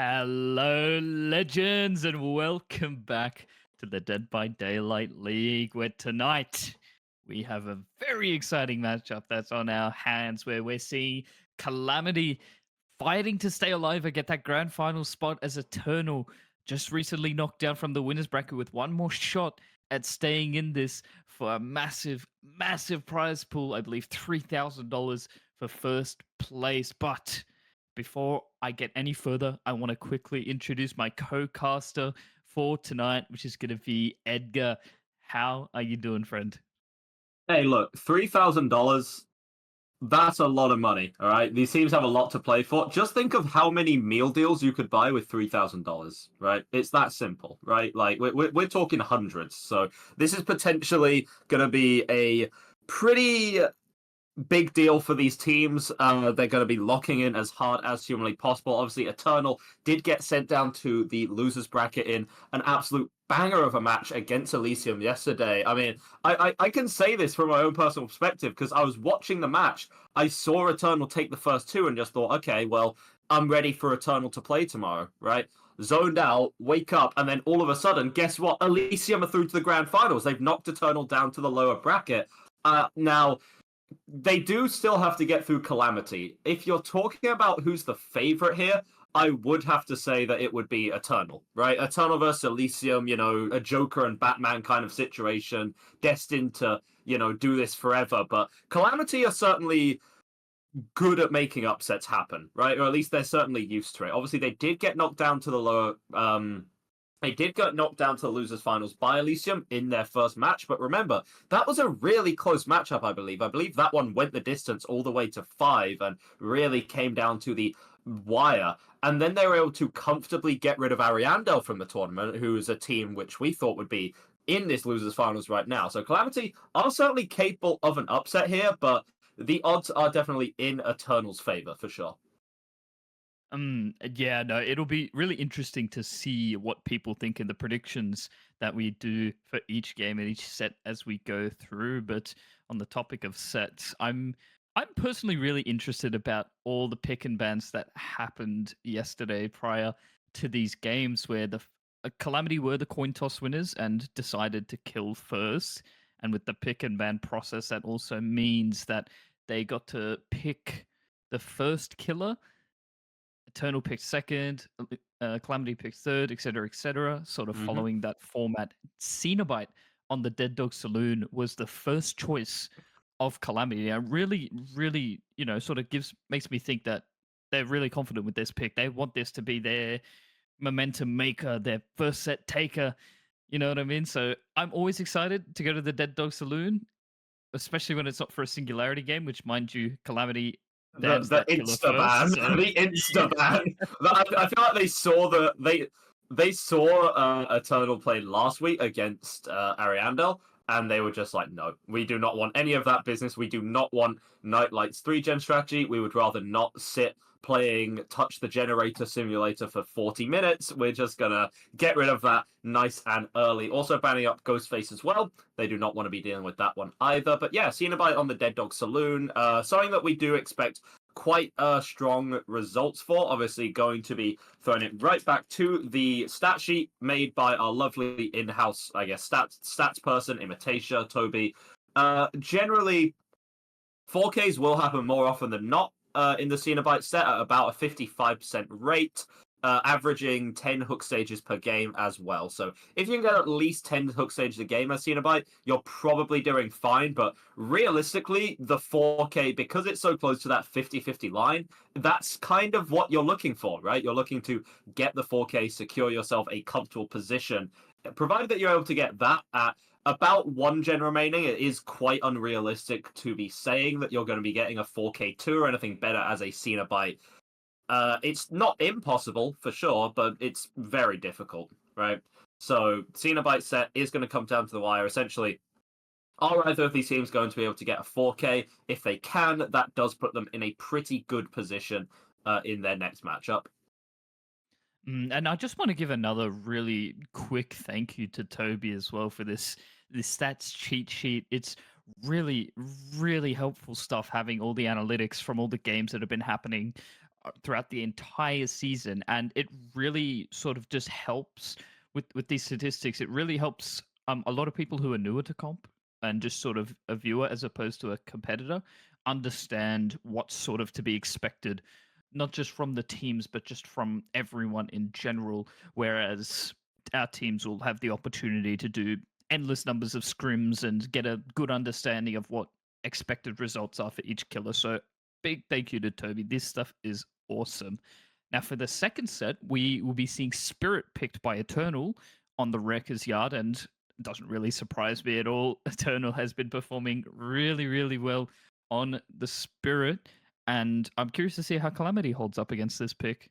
Hello, legends, and welcome back to the Dead by Daylight League, where tonight we have a very exciting matchup that's on our hands, where we're seeing Calamity fighting to stay alive and get that grand final spot as Eternal just recently knocked down from the winner's bracket with one more shot at staying in this for a massive, massive prize pool. I believe $3,000 for first place. But before I get any further, I want to quickly introduce my co-caster for tonight, which is going to be Edgar. How are you doing, friend? Hey, look, $3,000, that's a lot of money, all right? These teams have a lot to play for. Just think of how many meal deals you could buy with $3,000, right? It's that simple, right? Like, we're talking hundreds. So this is potentially going to be a pretty big deal for these teams. They're going to be locking in as hard as humanly possible. Obviously, Eternal did get sent down to the losers bracket in an absolute banger of a match against Elysium yesterday. I mean, I can say this from my own personal perspective because I was watching the match. I saw Eternal take the first two and just thought, okay, well, I'm ready for Eternal to play tomorrow, right? Zoned out, wake up, and then all of a sudden, guess what? Elysium are through to the grand finals. They've knocked Eternal down to the lower bracket. Now, they do still have to get through Calamity. If you're talking about who's the favorite here, I would have to say that it would be Eternal, right? Eternal versus Elysium, a Joker and Batman kind of situation, destined to, do this forever. But Calamity are certainly good at making upsets happen, right? Or at least they're certainly used to it. Obviously, they did get knocked down to the lower they did get knocked down to the losers finals by Elysium in their first match, but remember, that was a really close matchup, I believe. I believe that one went the distance all the way to 5 and really came down to the wire. And then they were able to comfortably get rid of Ariandel from the tournament, who is a team which we thought would be in this losers finals right now. So Calamity are certainly capable of an upset here, but the odds are definitely in Eternal's favor for sure. Yeah, no, it'll be really interesting to see what people think in the predictions that we do for each game and each set as we go through. But on the topic of sets, I'm personally really interested about all the pick and bans that happened yesterday prior to these games, where the Calamity were the coin toss winners and decided to kill first. And with the pick and ban process, that also means that they got to pick the first killer. Eternal picked second, Calamity picked third, etc., sort of following that format. Cenobite on the Dead Dog Saloon was the first choice of Calamity. And really, really, sort of makes me think that they're really confident with this pick. They want this to be their momentum maker, their first set taker. You know what I mean? So I'm always excited to go to the Dead Dog Saloon, especially when it's not for a singularity game, which, mind you, Calamity The insta ban, so. the insta ban. I feel like they saw Eternal play last week against Ariandel, and they were just like, no, we do not want any of that business. We do not want Nightlight's 3-gen strategy. We would rather not sit playing Touch the Generator Simulator for 40 minutes. We're just gonna get rid of that nice and early. Also banning up Ghostface as well. They do not want to be dealing with that one either. But yeah, Cenobite on the Dead Dog Saloon. Something that we do expect quite strong results for. Obviously going to be throwing it right back to the stat sheet made by our lovely in-house, I guess, stats person, Imitatia, Toby. Generally, 4Ks will happen more often than not in the Cenobite set at about a 55% rate, averaging 10 hook stages per game as well. So if you can get at least 10 hook stages a game as Cenobite, you're probably doing fine. But realistically, the 4K, because it's so close to that 50-50 line, that's kind of what you're looking for, right? You're looking to get the 4K, secure yourself a comfortable position. Provided that you're able to get that at about 1 gen remaining, it is quite unrealistic to be saying that you're going to be getting a 4K2 or anything better as a Cenobite. It's not impossible, for sure, but it's very difficult, right? So, Cenobite set is going to come down to the wire. Essentially, are either of these teams going to be able to get a 4K? If they can, that does put them in a pretty good position in their next matchup. And I just want to give another really quick thank you to Toby as well for this stats cheat sheet. It's really, really helpful stuff having all the analytics from all the games that have been happening throughout the entire season, and it really sort of just helps with these statistics. It really helps a lot of people who are newer to comp and just sort of a viewer as opposed to a competitor understand what's sort of to be expected, not just from the teams but just from everyone in general. Whereas our teams will have the opportunity to do endless numbers of scrims and get a good understanding of what expected results are for each killer. So big thank you to Toby. This stuff is awesome. Now, for the second set, we will be seeing Spirit picked by Eternal on the Wrecker's Yard, and it doesn't really surprise me at all. Eternal has been performing really, really well on the Spirit, and I'm curious to see how Calamity holds up against this pick.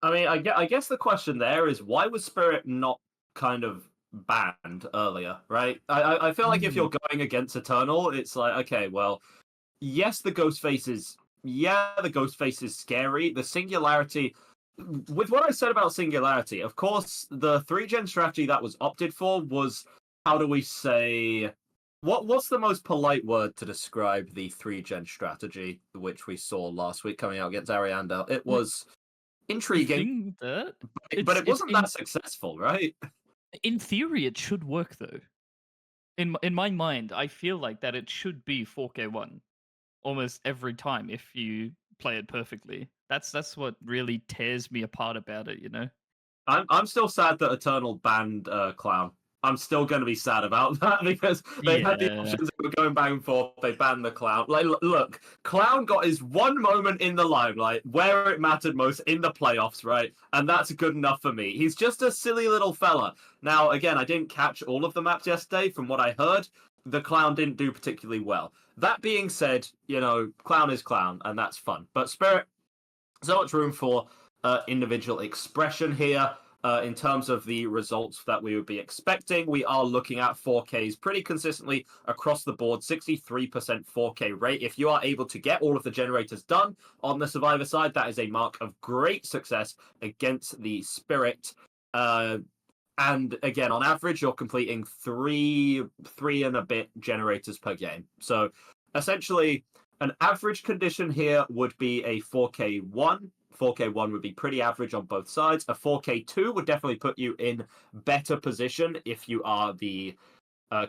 I mean, I guess the question there is, why was Spirit not kind of banned earlier, right? I feel like if you're going against Eternal, it's like, okay, well, yes, the Ghostface is scary. The Singularity, with what I said about Singularity, of course, the 3-gen strategy that was opted for was, how do we say, what's the most polite word to describe the 3-gen strategy which we saw last week coming out against Arianda? It was intriguing, but it wasn't that successful, right? In theory, it should work though. In my mind, I feel like that it should be 4K1 almost every time if you play it perfectly. That's what really tears me apart about it, you know? I'm still sad that Eternal banned Clown. I'm still going to be sad about that because they had the options that were going back and forth. They banned the Clown. Like, look, Clown got his one moment in the limelight where it mattered most in the playoffs, right? And that's good enough for me. He's just a silly little fella. Now, again, I didn't catch all of the maps yesterday. From what I heard, the Clown didn't do particularly well. That being said, you know, Clown is Clown, and that's fun. But Spirit, so much room for individual expression here. In terms of the results that we would be expecting, we are looking at 4Ks pretty consistently across the board, 63% 4K rate. If you are able to get all of the generators done on the Survivor side, that is a mark of great success against the Spirit. And again, on average, you're completing three and a bit generators per game. So essentially, an average condition here would be a 4K1. 4K1 would be pretty average on both sides. A 4K2 would definitely put you in better position if you are the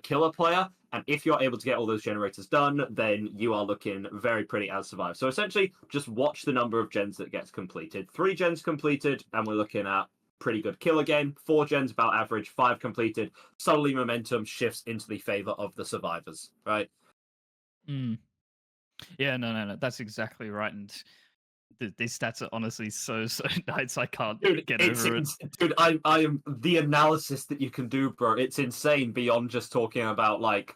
killer player. And if you're able to get all those generators done, then you are looking very pretty as Survive. So essentially, just watch the number of gens that gets completed. 3 gens completed, and we're looking at pretty good killer game. 4 gens about average, 5 completed. Suddenly momentum shifts into the favor of the survivors, right? Yeah, no. That's exactly right. And these stats are honestly so nice. I can't get over it. Dude, I am the analysis that you can do, bro. It's insane beyond just talking about like,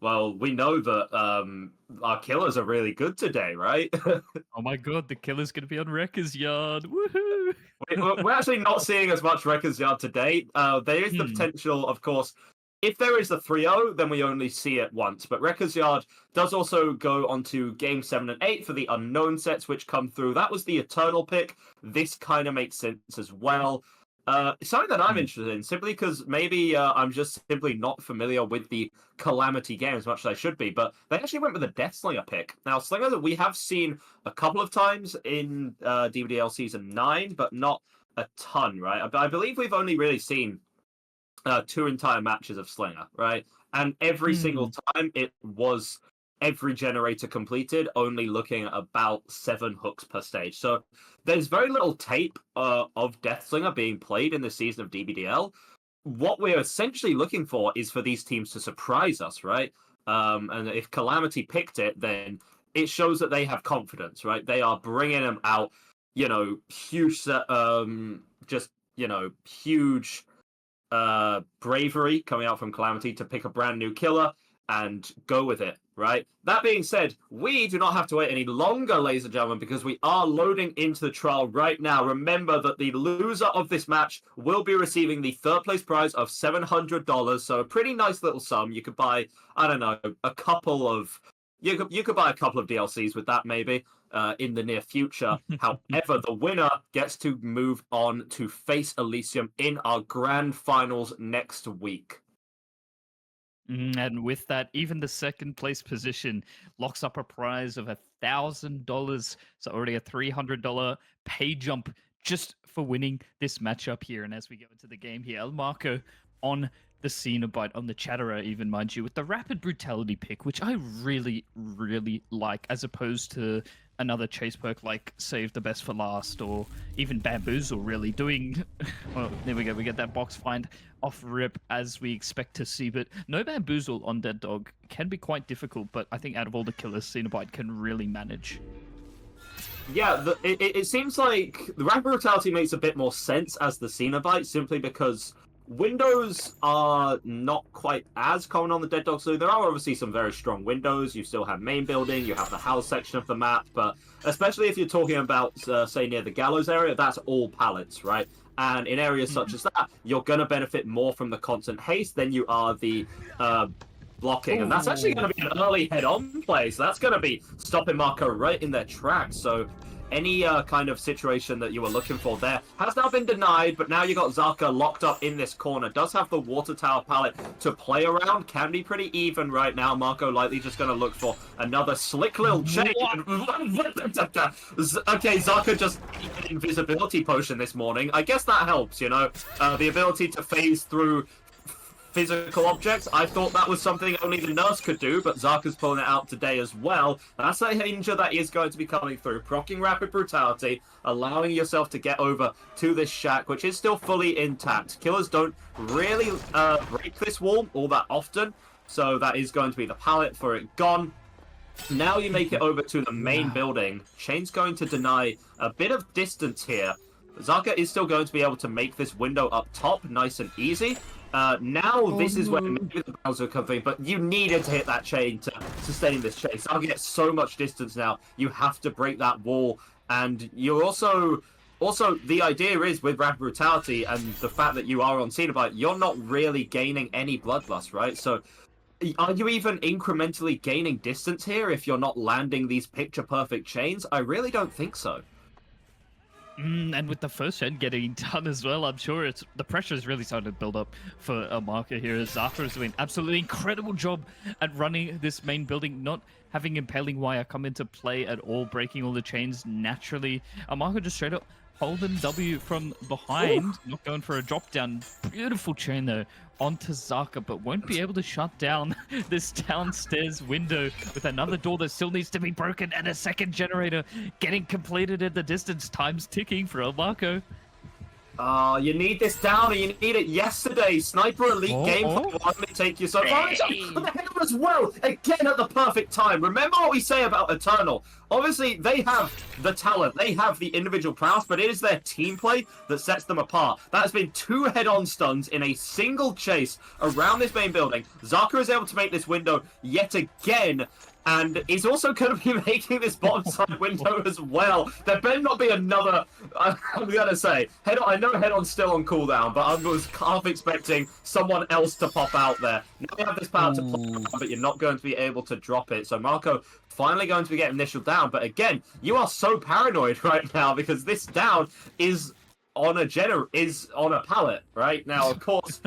well, we know that our killers are really good today, right? Oh my god, the killer's gonna be on Wrecker's Yard. Woohoo! We're actually not seeing as much Wrecker's Yard today. There is the potential, of course. If there is the 3-0, then we only see it once. But Wrecker's Yard does also go on to Game 7 and 8 for the Unknown sets, which come through. That was the Eternal pick. This kind of makes sense as well. Something that I'm interested in, simply because maybe I'm just simply not familiar with the Calamity game as much as I should be, but they actually went with a Deathslinger pick. Now, Slinger that we have seen a couple of times in DBDL Season 9, but not a ton, right? I believe we've only really seen 2 entire matches of Slinger, right? And every single time it was every generator completed, only looking at about 7 hooks per stage. So there's very little tape of Deathslinger being played in the season of DBDL. What we're essentially looking for is for these teams to surprise us, right? And if Calamity picked it, then it shows that they have confidence, right? They are bringing them out, you know, huge, huge bravery coming out from Calamity to pick a brand new killer and go with it, right? That being said, we do not have to wait any longer, ladies and gentlemen, because we are loading into the trial right now. Remember that the loser of this match will be receiving the 3rd place prize of $700, so a pretty nice little sum. You could buy, I don't know, a couple of... You could buy a couple of DLCs with that, maybe, in the near future. However, the winner gets to move on to face Elysium in our grand finals next week. And with that, even the second place position locks up a prize of $1,000. So already a $300 pay jump just for winning this matchup here. And as we go into the game here, El Marco on the Cenobite, on the Chatterer even, mind you, with the Rapid Brutality pick, which I really, really like, as opposed to another chase perk like Save the Best for Last or even Bamboozle, really doing... Well, there we go, we get that box find off rip as we expect to see, but no Bamboozle on Dead Dog can be quite difficult, but I think out of all the killers, Cenobite can really manage. Yeah, it seems like the Rapid Brutality makes a bit more sense as the Cenobite, simply because windows are not quite as common on the Dead Dog, so there are obviously some very strong windows. You still have main building, you have the house section of the map, but especially if you're talking about, say, near the Gallows area, that's all pallets, right? And in areas such as that, you're going to benefit more from the constant haste than you are the blocking. And that's actually going to be an early head-on play, so that's going to be stopping Marco right in their tracks. So any kind of situation that you were looking for there has now been denied, but now you got Zaka locked up in this corner. Does have the water tower pallet to play around. Can be pretty even right now. Marco likely just going to look for another slick little chain. Okay, Zaka just an invisibility potion this morning. I guess that helps, you know. The ability to phase through physical objects. I thought that was something only the nurse could do, but Zaka's pulling it out today as well. That's a danger that is going to be coming through. Proccing Rapid Brutality, allowing yourself to get over to this shack, which is still fully intact. Killers don't really break this wall all that often, so that is going to be the pallet for it gone. Now you make it over to the main building. Chain's going to deny a bit of distance here. Zaka is still going to be able to make this window up top nice and easy. Now this is where maybe the Bowser comes in, but you needed to hit that chain to sustain this chase. I'll get so much distance now. You have to break that wall, and you're also the idea is with Rapid Brutality and the fact that you are on Cenobite, you're not really gaining any bloodlust, right? So are you even incrementally gaining distance here if you're not landing these picture-perfect chains? I really don't think so. And with the first gen getting done as well, I'm sure the pressure is really starting to build up for a marker here. Zaka is doing an absolutely incredible job at running this main building, not having Impaling Wire come into play at all, breaking all the chains naturally. Marco just straight up holding W from behind, not going for a drop down. Beautiful chain though onto Zaka, but won't be able to shut down this downstairs window with another door that still needs to be broken and a second generator getting completed at the distance. Time's ticking for El Marco. You need this down, and you need it yesterday. Sniper Elite gameplay will only take you so far. The header as well, again at the perfect time. Remember what we say about Eternal. Obviously, they have the talent, they have the individual prowess, but it is their team play that sets them apart. That has been 2 head-on stuns in a single chase around this main building. Zaka is able to make this window yet again, and he's also going to be making this bottom side window as well. There better not be another, I'm going to say, I know head-on's still on cooldown, but I was half expecting someone else to pop out there. Now you have this power to play, but you're not going to be able to drop it. So Marco finally going to get initial down, but again, you are so paranoid right now because this down is on a pallet right now. Of course,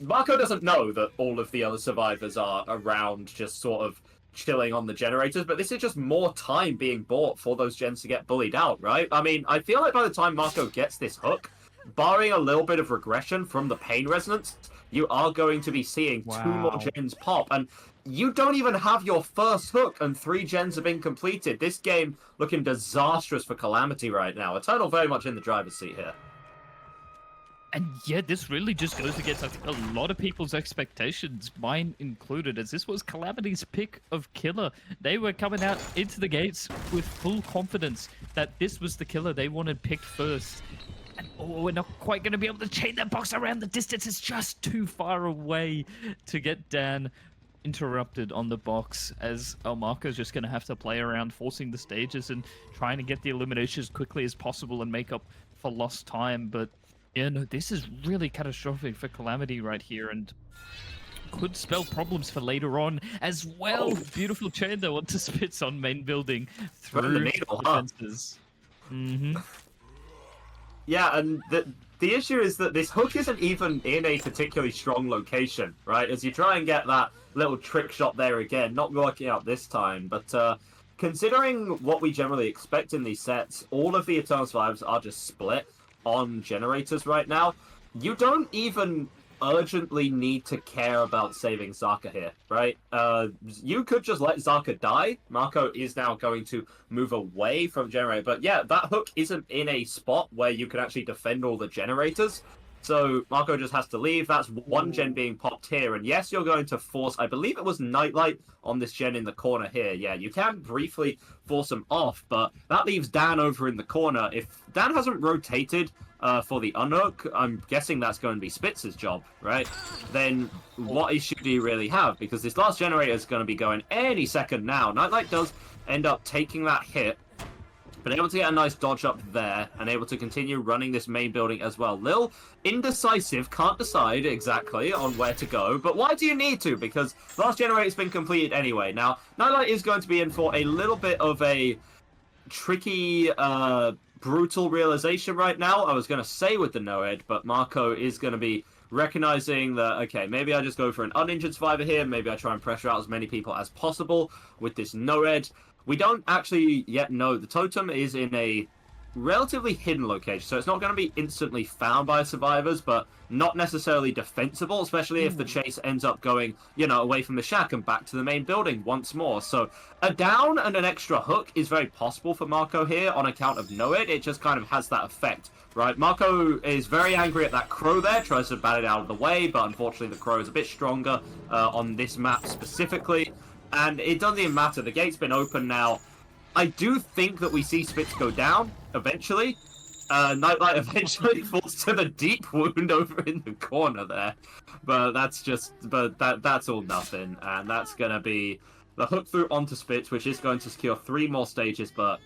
Marco doesn't know that all of the other survivors are around, just sort of chilling on the generators, but this is just more time being bought for those gens to get bullied out, right? I mean, I feel like by the time Marco gets this hook, barring a little bit of regression from the pain resonance, you are going to be seeing 2 more gens pop, and you don't even have your first hook, and 3 gens have been completed. This game looking disastrous for Calamity right now. Eternal very much in the driver's seat here. And yeah, this really just goes against, I think, a lot of people's expectations, mine included, as this was Calamity's pick of killer. They were coming out into the gates with full confidence that this was the killer they wanted picked first. And we're not quite going to be able to chain that box around. The distance is just too far away to get Dan interrupted on the box, as El Marco's just going to have to play around, forcing the stages and trying to get the elimination as quickly as possible and make up for lost time. But yeah, no, this is really catastrophic for Calamity right here, and could spell problems for later on as well. Beautiful chain though onto Spitz on main building through the needle, defenses. Yeah, and the issue is that this hook isn't even in a particularly strong location, right? As you try and get that little trick shot there again, not working out this time, but considering what we generally expect in these sets, all of the Eternal Survivors are just split on generators right now. You don't even urgently need to care about saving Zaka here, right? You could just let Zaka die. Marco is now going to move away from generator, but yeah, that hook isn't in a spot where you can actually defend all the generators. So Marco just has to leave. That's one gen being popped here, and yes, you're going to force, I believe it was Nightlight on this gen in the corner here. Yeah, you can briefly force him off, but that leaves Dan over in the corner. If Dan hasn't rotated for the unhook, I'm guessing that's going to be Spitz's job, right? Then what issue do you really have? Because this last generator is going to be going any second now. Nightlight does end up taking that hit, but able to get a nice dodge up there and able to continue running this main building as well. Lil, indecisive, can't decide exactly on where to go, but why do you need to? Because last generator's been completed anyway. Now, Nightlight is going to be in for a little bit of a tricky, brutal realization right now. I was going to say with the no-ed, but Marco is going to be recognizing that, okay, maybe I just go for an uninjured survivor here. Maybe I try and pressure out as many people as possible with this no-ed. We don't actually yet know. The totem is in a relatively hidden location, so it's not going to be instantly found by survivors, but not necessarily defensible, especially if the chase ends up going, you know, away from the shack and back to the main building once more. So a down and an extra hook is very possible for Marco here on account of no-ed. It just kind of has that effect, right? Marco is very angry at that crow there, tries to bat it out of the way, but unfortunately the crow is a bit stronger on this map specifically. And it doesn't even matter. The gate's been open now. I do think that we see Spitz go down eventually. Nightlight eventually falls to the deep wound over in the corner there. But that's just... But that's all nothing. And that's going to be the hook through onto Spitz, which is going to secure 3 more stages, but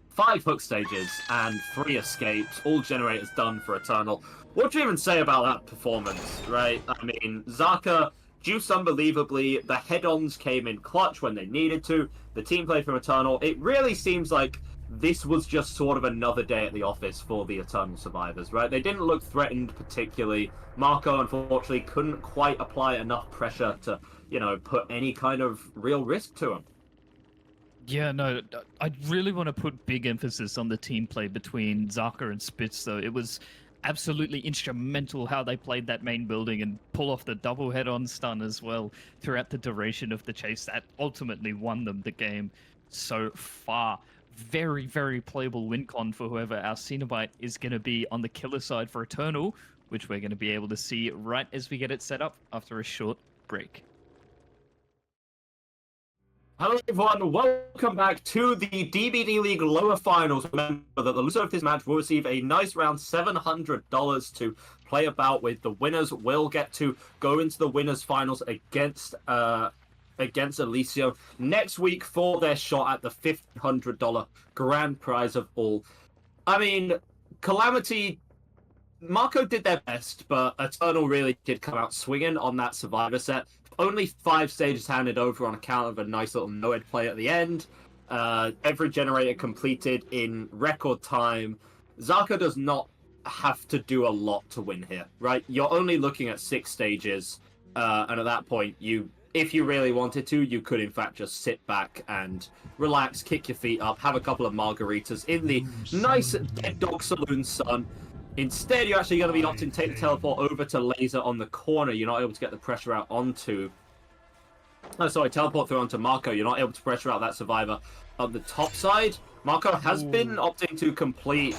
5 hook stages and 3 escapes. All generators done for Eternal. What do you even say about that performance, right? I mean, Zaka... juiced unbelievably, the head-ons came in clutch when they needed to, the team played from Eternal. It really seems like this was just sort of another day at the office for the Eternal survivors, right? They didn't look threatened particularly. Marco, unfortunately, couldn't quite apply enough pressure to, you know, put any kind of real risk to him. Yeah, no, I really want to put big emphasis on the team play between Zaka and Spitz, though. It was absolutely instrumental how they played that main building and pull off the double head-on stun as well throughout the duration of the chase. That ultimately won them the game so far. Very, very playable win con for whoever our Cenobite is going to be on the killer side for Eternal, which we're going to be able to see right as we get it set up after a short break. Hello everyone, welcome back to the DBDLeague lower finals. Remember that the loser of this match will receive a nice round $700 to play about with. The winners will get to go into the winners finals against Alicio next week for their shot at the $1,500 grand prize of all. I mean, Calamity, Marco did their best, but Eternal really did come out swinging on that survivor set. Only 5 stages handed over on account of a nice little no-ed play at the end. Every generator completed in record time. Zaka does not have to do a lot to win here, right? You're only looking at 6 stages, and at that point, if you really wanted to, you could in fact just sit back and relax, kick your feet up, have a couple of margaritas in the nice Dead Dog Saloon sun. Instead, you're actually going to be opting to take the teleport over to Laser on the corner. You're not able to get the pressure out onto... Oh, sorry, teleport through onto Marco. You're not able to pressure out that survivor on the top side. Marco has been opting to complete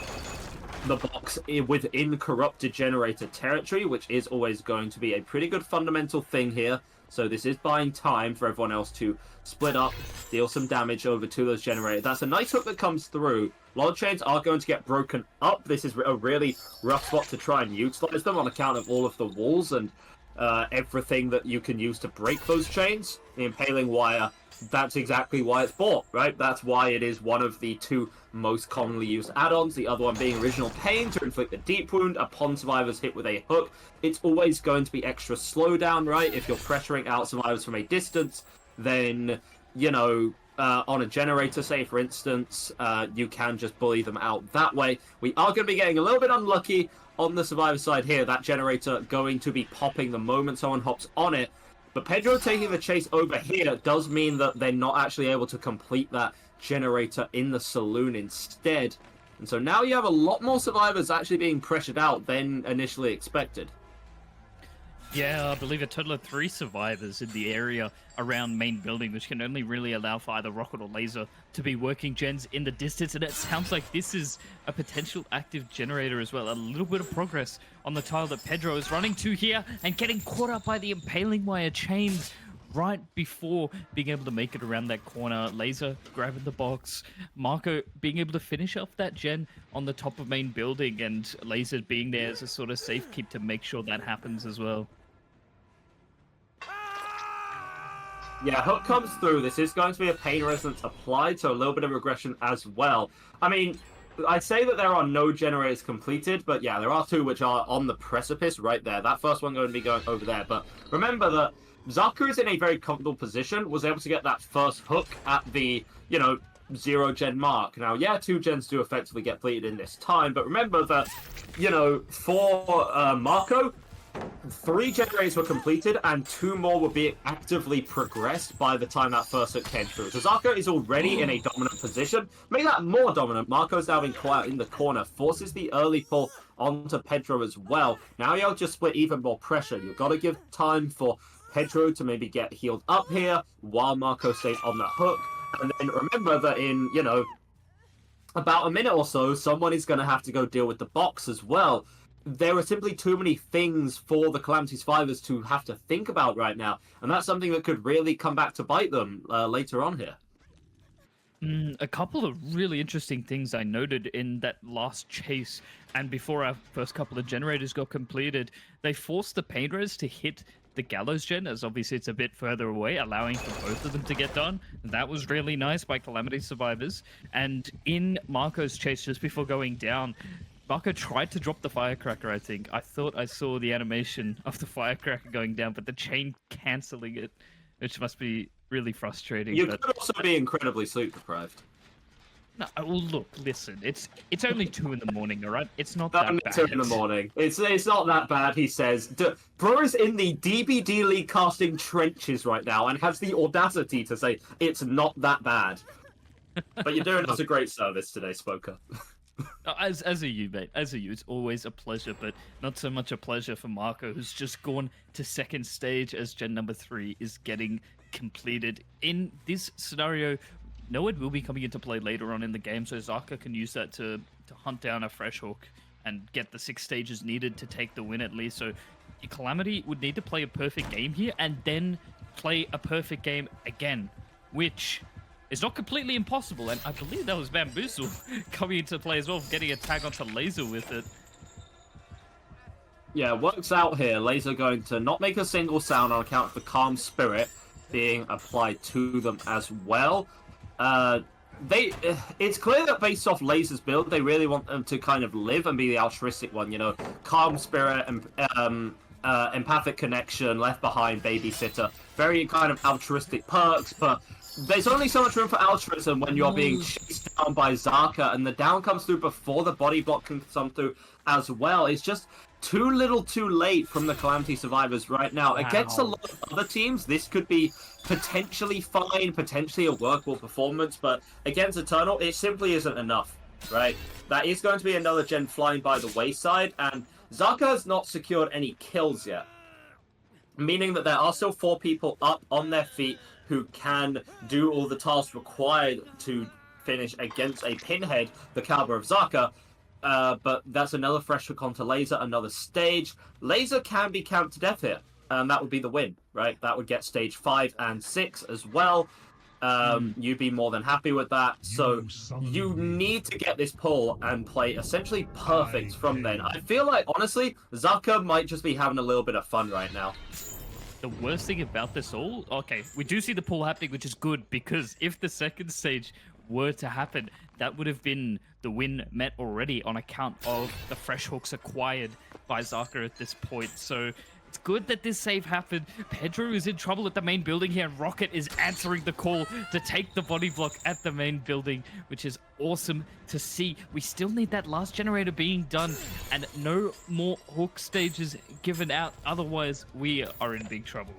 the box within corrupted generator territory, which is always going to be a pretty good fundamental thing here. So this is buying time for everyone else to split up, deal some damage over to those generators. That's a nice hook that comes through. A lot of chains are going to get broken up. This is a really rough spot to try and utilize them on account of all of the walls and everything that you can use to break those chains. The impaling wire, that's exactly why it's bought, right? That's why it is one of the 2 most commonly used add-ons. The other one being Original Pain to inflict a deep wound upon survivors hit with a hook. It's always going to be extra slowdown, right? If you're pressuring out survivors from a distance, then, you know, on a generator, say, for instance, you can just bully them out that way. We are going to be getting a little bit unlucky on the survivor side here. That generator going to be popping the moment someone hops on it. But Pedro taking the chase over here does mean that they're not actually able to complete that generator in the saloon instead. And so now you have a lot more survivors actually being pressured out than initially expected. Yeah, I believe a total of 3 survivors in the area around main building, which can only really allow for either rocket or laser to be working gens in the distance. And it sounds like this is a potential active generator as well. A little bit of progress on the tile that Pedro is running to here and getting caught up by the impaling wire chains right before being able to make it around that corner. Laser grabbing the box. Marco being able to finish off that gen on the top of main building, and Laser being there as a sort of safe keep to make sure that happens as well. Yeah, Hook comes through. This is going to be a pain resonance applied, so a little bit of regression as well. I mean, I'd say that there are no generators completed, but yeah, there are 2 which are on the precipice right there. That first one going to be going over there. But remember that Zaka is in a very comfortable position, was able to get that first hook at the, 0 gen mark. Now, yeah, 2 gens do effectively get completed in this time, but remember that, for Marco, 3 generators were completed and 2 more were being actively progressed by the time that first hook came through. So Zaka is already in a dominant position. Make that more dominant. Marco's now being quiet in the corner, forces the early pull onto Pedro as well. Now you'll just split even more pressure. You've got to give time for Pedro to maybe get healed up here while Marco stays on the hook. And then remember that in, about a minute or so, someone is going to have to go deal with the box as well. There are simply too many things for the Calamity survivors to have to think about right now, and that's something that could really come back to bite them later on here. A couple of really interesting things I noted in that last chase, and before our first couple of generators got completed, they forced the pain res to hit the gallows gen, as obviously it's a bit further away, allowing for both of them to get done. That was really nice by Calamity survivors. And in Marco's chase, just before going down, Marco tried to drop the firecracker, I think. I thought I saw the animation of the firecracker going down, but the chain cancelling it, which must be really frustrating. You could also be incredibly sleep deprived. No, well, look, listen. It's only 2 in the morning, all right? It's not that only bad. 2 in the morning. It's not that bad, he says. Bro is in the DBDLeague casting trenches right now and has the audacity to say it's not that bad. But you're doing us a great service today, Spoker. As are you, mate. As are you. It's always a pleasure, but not so much a pleasure for Marco, who's just gone to second stage as gen number 3 is getting completed. In this scenario, no one will be coming into play later on in the game, so Zaka can use that to hunt down a fresh hook and get the 6 stages needed to take the win at least. So Calamity would need to play a perfect game here and then play a perfect game again, which is not completely impossible. And I believe that was Bamboozle coming into play as well, getting a tag onto Laser with it. Yeah, works out here. Laser going to not make a single sound on account of the Calm Spirit being applied to them as well. It's clear that based off Laser's build, they really want them to kind of live and be the altruistic one, Calm Spirit and Empathic Connection, Left Behind, Babysitter, very kind of altruistic perks, but there's only so much room for altruism when you're being chased down by Zaka, and the down comes through before the body block can come through as well. It's just too little too late from the Calamity survivors right now. Wow. Against a lot of other teams, this could be potentially fine, potentially a workable performance, but against Eternal, it simply isn't enough, right? That is going to be another gen flying by the wayside, and Zaka has not secured any kills yet, meaning that there are still 4 people up on their feet who can do all the tasks required to finish against a pinhead, the caliber of Zaka. But that's another fresh hook onto Laser, another stage. Laser can be camped to death here, and that would be the win, right? That would get stage 5 and 6 as well. You'd be more than happy with that. So you need to get this pull and play essentially perfect from then. I feel like, honestly, Zaka might just be having a little bit of fun right now. The worst thing about this all, okay, we do see the pull happening, which is good, because if the second stage were to happen, that would have been the win met already on account of the fresh hooks acquired by Zaka at this point. So It's good that this save happened. Pedro is in trouble at the main building here, and Rocket is answering the call to take the body block at the main building, which is awesome to see. We still need that last generator being done, and no more hook stages given out. Otherwise, we are in big trouble.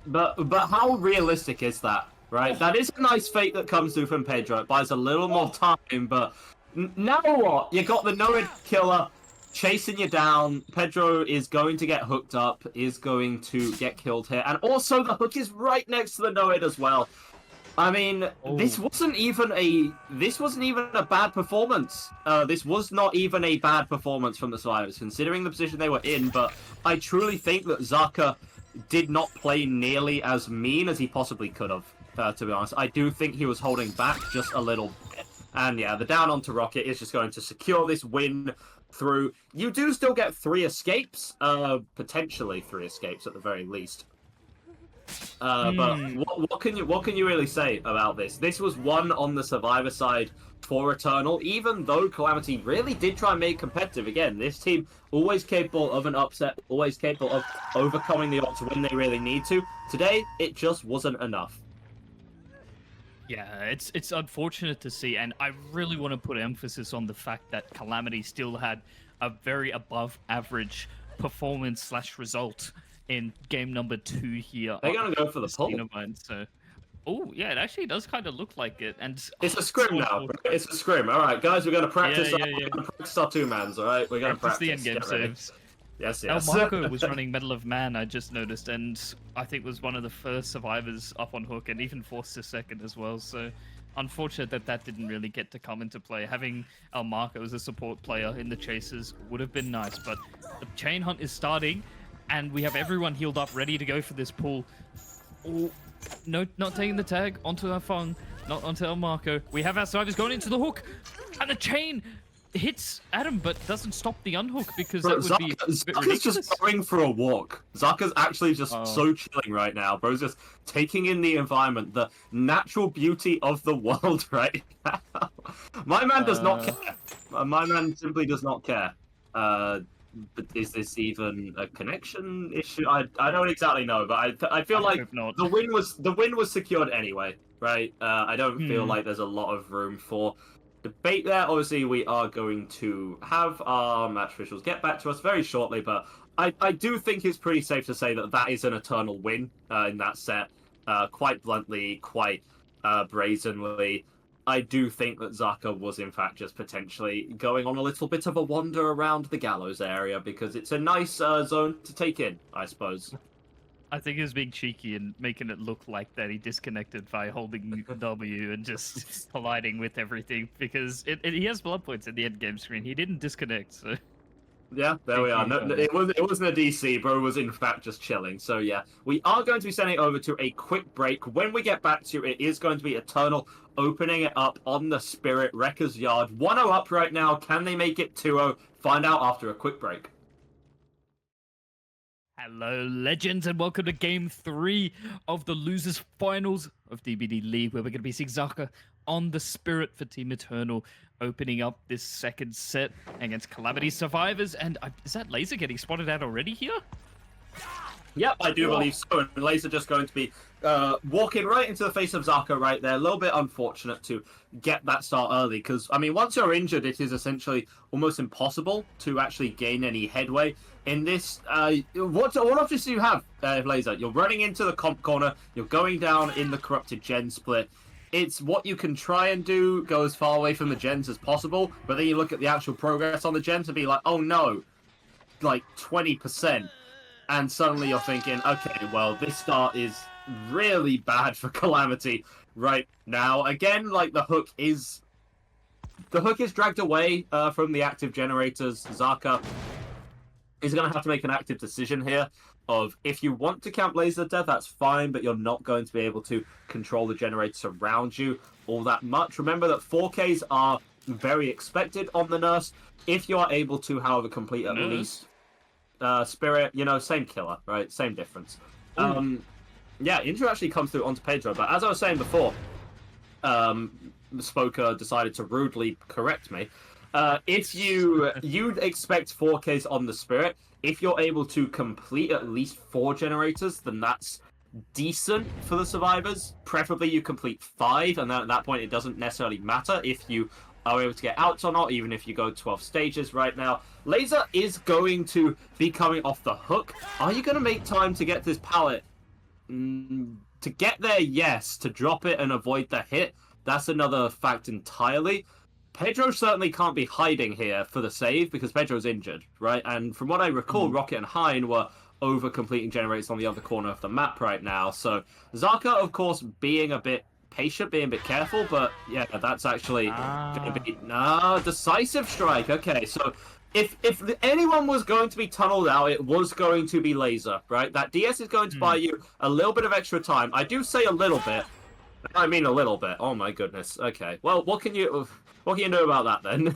But how realistic is that, right? That is a nice fate that comes through from Pedro. It buys a little more time, but now what? You got the no-hit killer chasing you down. Pedro is going to get hooked up, is going to get killed here, and also the hook is right next to the no-hit as well. I mean, this wasn't even a bad performance. This was not even a bad performance from the Survivors, considering the position they were in. But I truly think that Zaka did not play nearly as mean as he possibly could have. To be honest, I do think he was holding back just a little bit. And yeah, the down onto Rocket is just going to secure this win through. You do still get 3 escapes, potentially 3 escapes at the very least. But what can you really say about this? This was one on the Survivor side for Eternal, even though Calamity really did try and make it competitive. Again, this team always capable of an upset, always capable of overcoming the odds when they really need to. Today, it just wasn't enough. Yeah, it's unfortunate to see, and I really want to put emphasis on the fact that Calamity still had a very above average performance / result in game number 2 here. They're gonna go for the pull. So, oh yeah, it actually does kind of look like it, and it's a scrim now. It's a scrim. All right, guys, we're gonna practice. We're gonna practice our 2-mans. All right, we're gonna practice the end game saves. Yes. El Marco was running Medal of Man, I just noticed, and I think was one of the first survivors up on hook, and even forced to second as well. So, unfortunate that didn't really get to come into play. Having El Marco as a support player in the chases would have been nice, but the chain hunt is starting, and we have everyone healed up, ready to go for this pull. Oh, no, not taking the tag onto our Fung, not onto El Marco. We have our survivors going into the hook, and the chain hits Adam, but doesn't stop the unhook because that would be Zaka's just going for a walk. Zaka's actually just so chilling right now. Bro's just taking in the environment, the natural beauty of the world right now. My man does not care. My man simply does not care. But is this even a connection issue? I don't exactly know, but I feel like the win was secured anyway, right? I don't feel like there's a lot of room for debate there. Obviously, we are going to have our match officials get back to us very shortly, but I do think it's pretty safe to say that that is an Eternal win in that set. Quite bluntly, quite brazenly. I do think that Zaka was in fact just potentially going on a little bit of a wander around the gallows area because it's a nice zone to take in, I suppose. I think he was being cheeky and making it look like that he disconnected by holding W and just colliding with everything because he has blood points in the end game screen. He didn't disconnect, so. Yeah, there we are. No, it wasn't a DC, bro. It was in fact just chilling. So yeah, we are going to be sending it over to a quick break. When we get back to it, it is going to be Eternal opening it up on the Spirit Wrecker's Yard. 1-0 up right now. Can they make it 2-0? Find out after a quick break. Hello, legends, and welcome to Game 3 of the Losers Finals of DBDLeague, where we're going to be seeing Zaka on the Spirit for Team Eternal, opening up this second set against Calamity Survivors. And is that Laser getting spotted out already here? Yep, I do believe so. And Laser just going to be walking right into the face of Zaka right there. A little bit unfortunate to get that start early because, I mean, once you're injured, it is essentially almost impossible to actually gain any headway. In this, what options do you have, Laser? You're running into the comp corner. You're going down in the corrupted gen split. It's what you can try and do, go as far away from the gens as possible, but then you look at the actual progress on the gens and be like, oh no, like 20%. And suddenly you're thinking, okay, well, this start is really bad for Calamity right now. Again, like the hook is dragged away from the active generators. Zaka is going to have to make an active decision here of if you want to count Laser death, that's fine, but you're not going to be able to control the generators around you all that much. Remember that 4Ks are very expected on the Nurse. If you are able to, however, complete at least Spirit, you know, same killer, right? Same difference. Yeah, intro actually comes through onto Pedro, but as I was saying before, Spoker decided to rudely correct me. If you'd expect 4Ks on the Spirit, if you're able to complete at least 4 generators, then that's decent for the survivors. Preferably you complete 5, and then at that point it doesn't necessarily matter if you are able to get outs or not, even if you go 12 stages right now. Laser is going to be coming off the hook. Are you going to make time to get this pallet? To get there, yes. To drop it and avoid the hit, that's another fact entirely. Pedro certainly can't be hiding here for the save because Pedro's injured, right? And from what I recall, Rocket and Hein were over completing generators on the other corner of the map right now. So Zaka, of course, being a bit patient, being a bit careful, but yeah, that's actually going to be decisive strike. Okay, so if anyone was going to be tunneled out, it was going to be Laser, right? That DS is going to buy you a little bit of extra time. I do say a little bit. I mean a little bit. Oh my goodness. Okay. Well, what can you know about that then?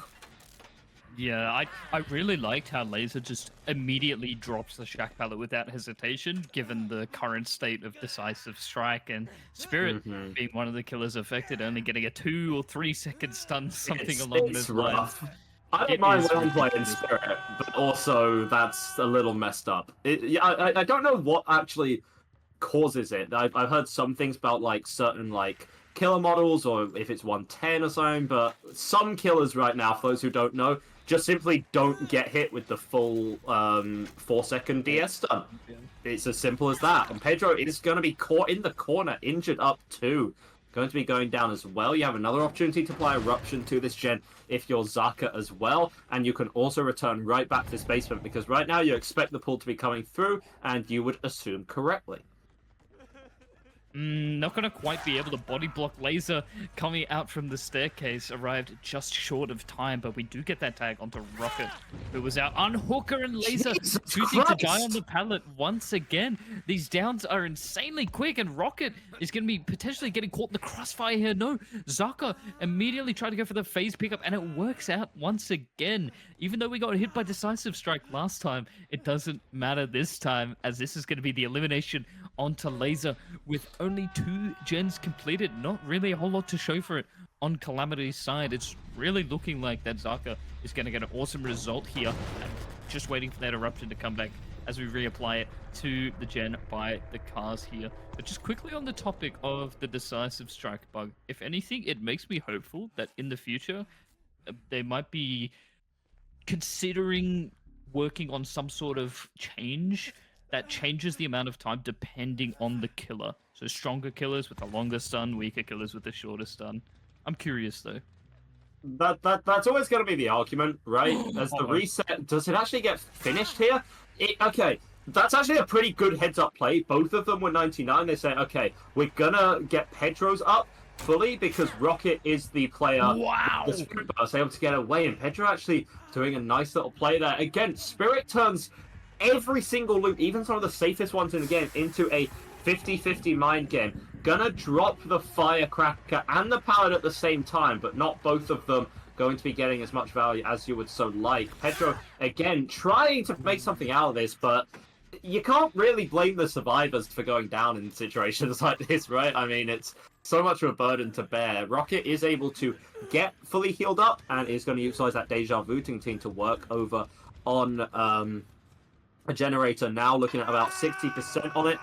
Yeah, I really liked how Laser just immediately drops the Shack Pallet without hesitation, given the current state of Decisive Strike and Spirit being one of the killers affected, only getting a 2 or 3 second stun, something along those lines. I don't mind when I'm playing Spirit, but also that's a little messed up. I don't know what actually causes it. I've heard some things about like certain like killer models or if it's 110 or something, but some killers right now, for those who don't know, just simply don't get hit with the full 4-second DS stun. It's as simple as that. And Pedro is going to be caught in the corner, injured up too. Going to be going down as well. You have another opportunity to apply Eruption to this gen if you're Zaka as well. And you can also return right back to this basement because right now you expect the pull to be coming through and you would assume correctly. Not going to quite be able to body block. Laser coming out from the staircase arrived just short of time, but we do get that tag onto Rocket, who was out on Hooker and Laser choosing to die on the pallet once again. These downs are insanely quick, and Rocket is going to be potentially getting caught in the crossfire here. No, Zaka immediately tried to go for the phase pickup, and it works out once again. Even though we got hit by Decisive Strike last time, it doesn't matter this time, as this is going to be the elimination onto Laser with only 2 gens completed. Not really a whole lot to show for it on Calamity's side. It's really looking like that Zaka is going to get an awesome result here. Just waiting for that Eruption to come back as we reapply it to the gen by the cars here. But just quickly on the topic of the Decisive Strike bug, if anything, it makes me hopeful that in the future they might be considering working on some sort of change that changes the amount of time depending on the killer. So stronger killers with a longer stun, weaker killers with a shorter stun. I'm curious though. That's always going to be the argument, right? As the reset, does it actually get finished here? Okay, that's actually a pretty good heads-up play. Both of them were 99. They say, okay, we're gonna get Pedro's up fully because Rocket is the player. Wow! The Spirit was able to get away, and Pedro actually doing a nice little play there. Again, Spirit turns every single loop, even some of the safest ones in the game, into a 50-50 mind game. Gonna drop the Firecracker and the Pallet at the same time, but not both of them going to be getting as much value as you would so like. Pedro, again, trying to make something out of this, but you can't really blame the survivors for going down in situations like this, right? I mean, it's so much of a burden to bear. Rocket is able to get fully healed up and is going to utilize that Deja Vu team to work over on a generator now, looking at about 60% on it.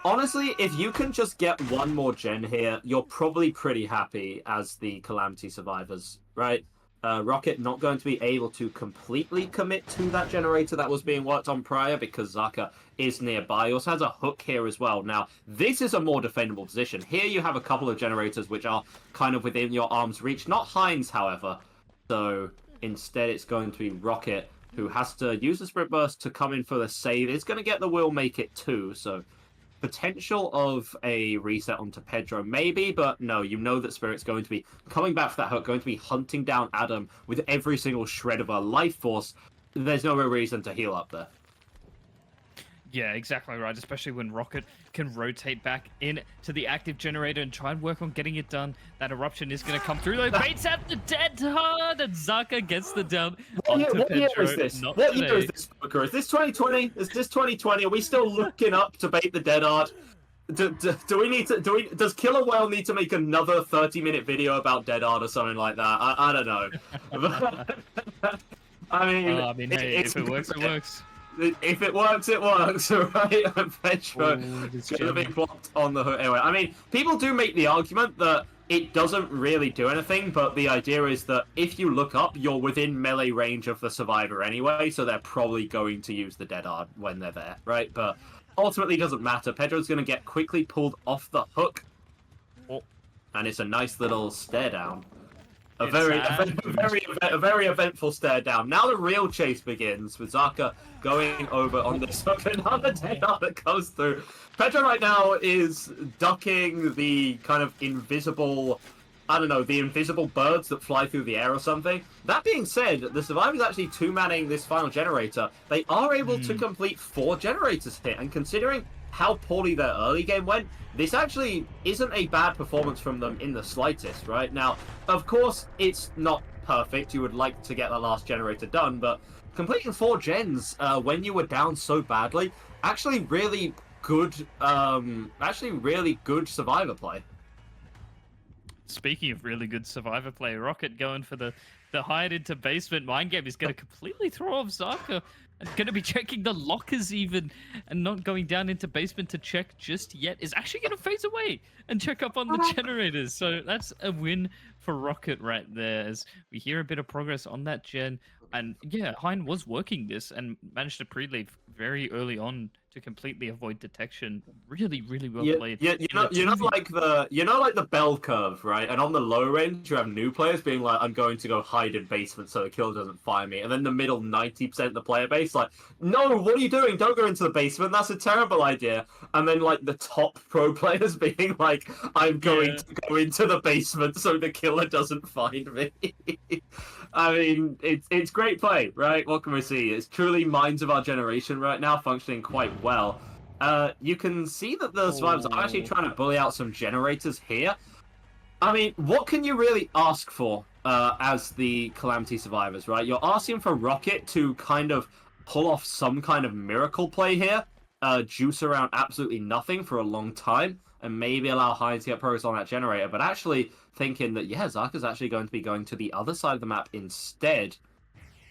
Honestly, if you can just get one more gen here, you're probably pretty happy as the Calamity survivors, right? Rocket not going to be able to completely commit to that generator that was being worked on prior because Zaka is nearby. He also has a hook here as well. Now, this is a more defendable position. Here you have a couple of generators which are kind of within your arm's reach. Not Heinz, however. So instead it's going to be Rocket, who has to use the Sprint Burst to come in for the save. It's going to get the Will Make It too, so potential of a reset onto Pedro, maybe, but no, you know that Spirit's going to be coming back for that hook, going to be hunting down Adam with every single shred of her life force. There's no real reason to heal up there. Yeah, exactly right, especially when Rocket can rotate back in to the active generator and try and work on getting it done. That Eruption is going to come through, though. Baits out the dead hard, and Zaka gets the down onto Pedro. What year is this? What year is this, Spoker? Is this 2020? Is this 2020? Are we still looking up to bait the dead hard? Do we need to? Does Killer Whale need to make another 30-minute video about Dead Art or something like that? I don't know. I mean, hey, if it works, it works. If it works, it works, right? And Petro gonna be blocked on the hook anyway. I mean, people do make the argument that it doesn't really do anything, but the idea is that if you look up, you're within melee range of the survivor anyway, so they're probably going to use the Dead Art when they're there, right? But ultimately, it doesn't matter. Pedro's gonna get quickly pulled off the hook, and it's a nice little stare down. A very eventful stare down. Now the real chase begins with Zaka going over on this hook. Another Dead Art that goes through. Pedro right now is ducking the kind of invisible, I don't know, the invisible birds that fly through the air or something. That being said, the survivors actually two-manning this final generator. They are able to complete 4 generators here, and considering how poorly their early game went, this actually isn't a bad performance from them in the slightest, right? Now, of course, it's not perfect. You would like to get the last generator done, but completing 4 gens when you were down so badly, actually really good survivor play. Speaking of really good survivor play, Rocket going for the hide into basement. Mind Game is going to completely throw off Zaka. And going to be checking the lockers even, and not going down into basement to check just yet. Is actually going to phase away and check up on the generators. So that's a win for Rocket right there, as we hear a bit of progress on that gen. And yeah, Hein was working this and managed to pre-leave very early on to completely avoid detection. Really, really well played. Yeah, you know, like the bell curve, right? And on the low range, you have new players being like, "I'm going to go hide in basement so the killer doesn't find me," and then the middle 90% of the player base, like, "No, what are you doing? Don't go into the basement. That's a terrible idea." And then like the top pro players being like, "I'm going to go into the basement so the killer doesn't find me." I mean, it's great play, right? What can we see? It's truly minds of our generation right now, functioning quite well. You can see that the survivors are actually trying to bully out some generators here. I mean, what can you really ask for as the Calamity survivors, right? You're asking for Rocket to kind of pull off some kind of miracle play here, juice around absolutely nothing for a long time, and maybe allow Hein to get progress on that generator, but actually thinking that, yeah, Zaka's actually going to be going to the other side of the map instead.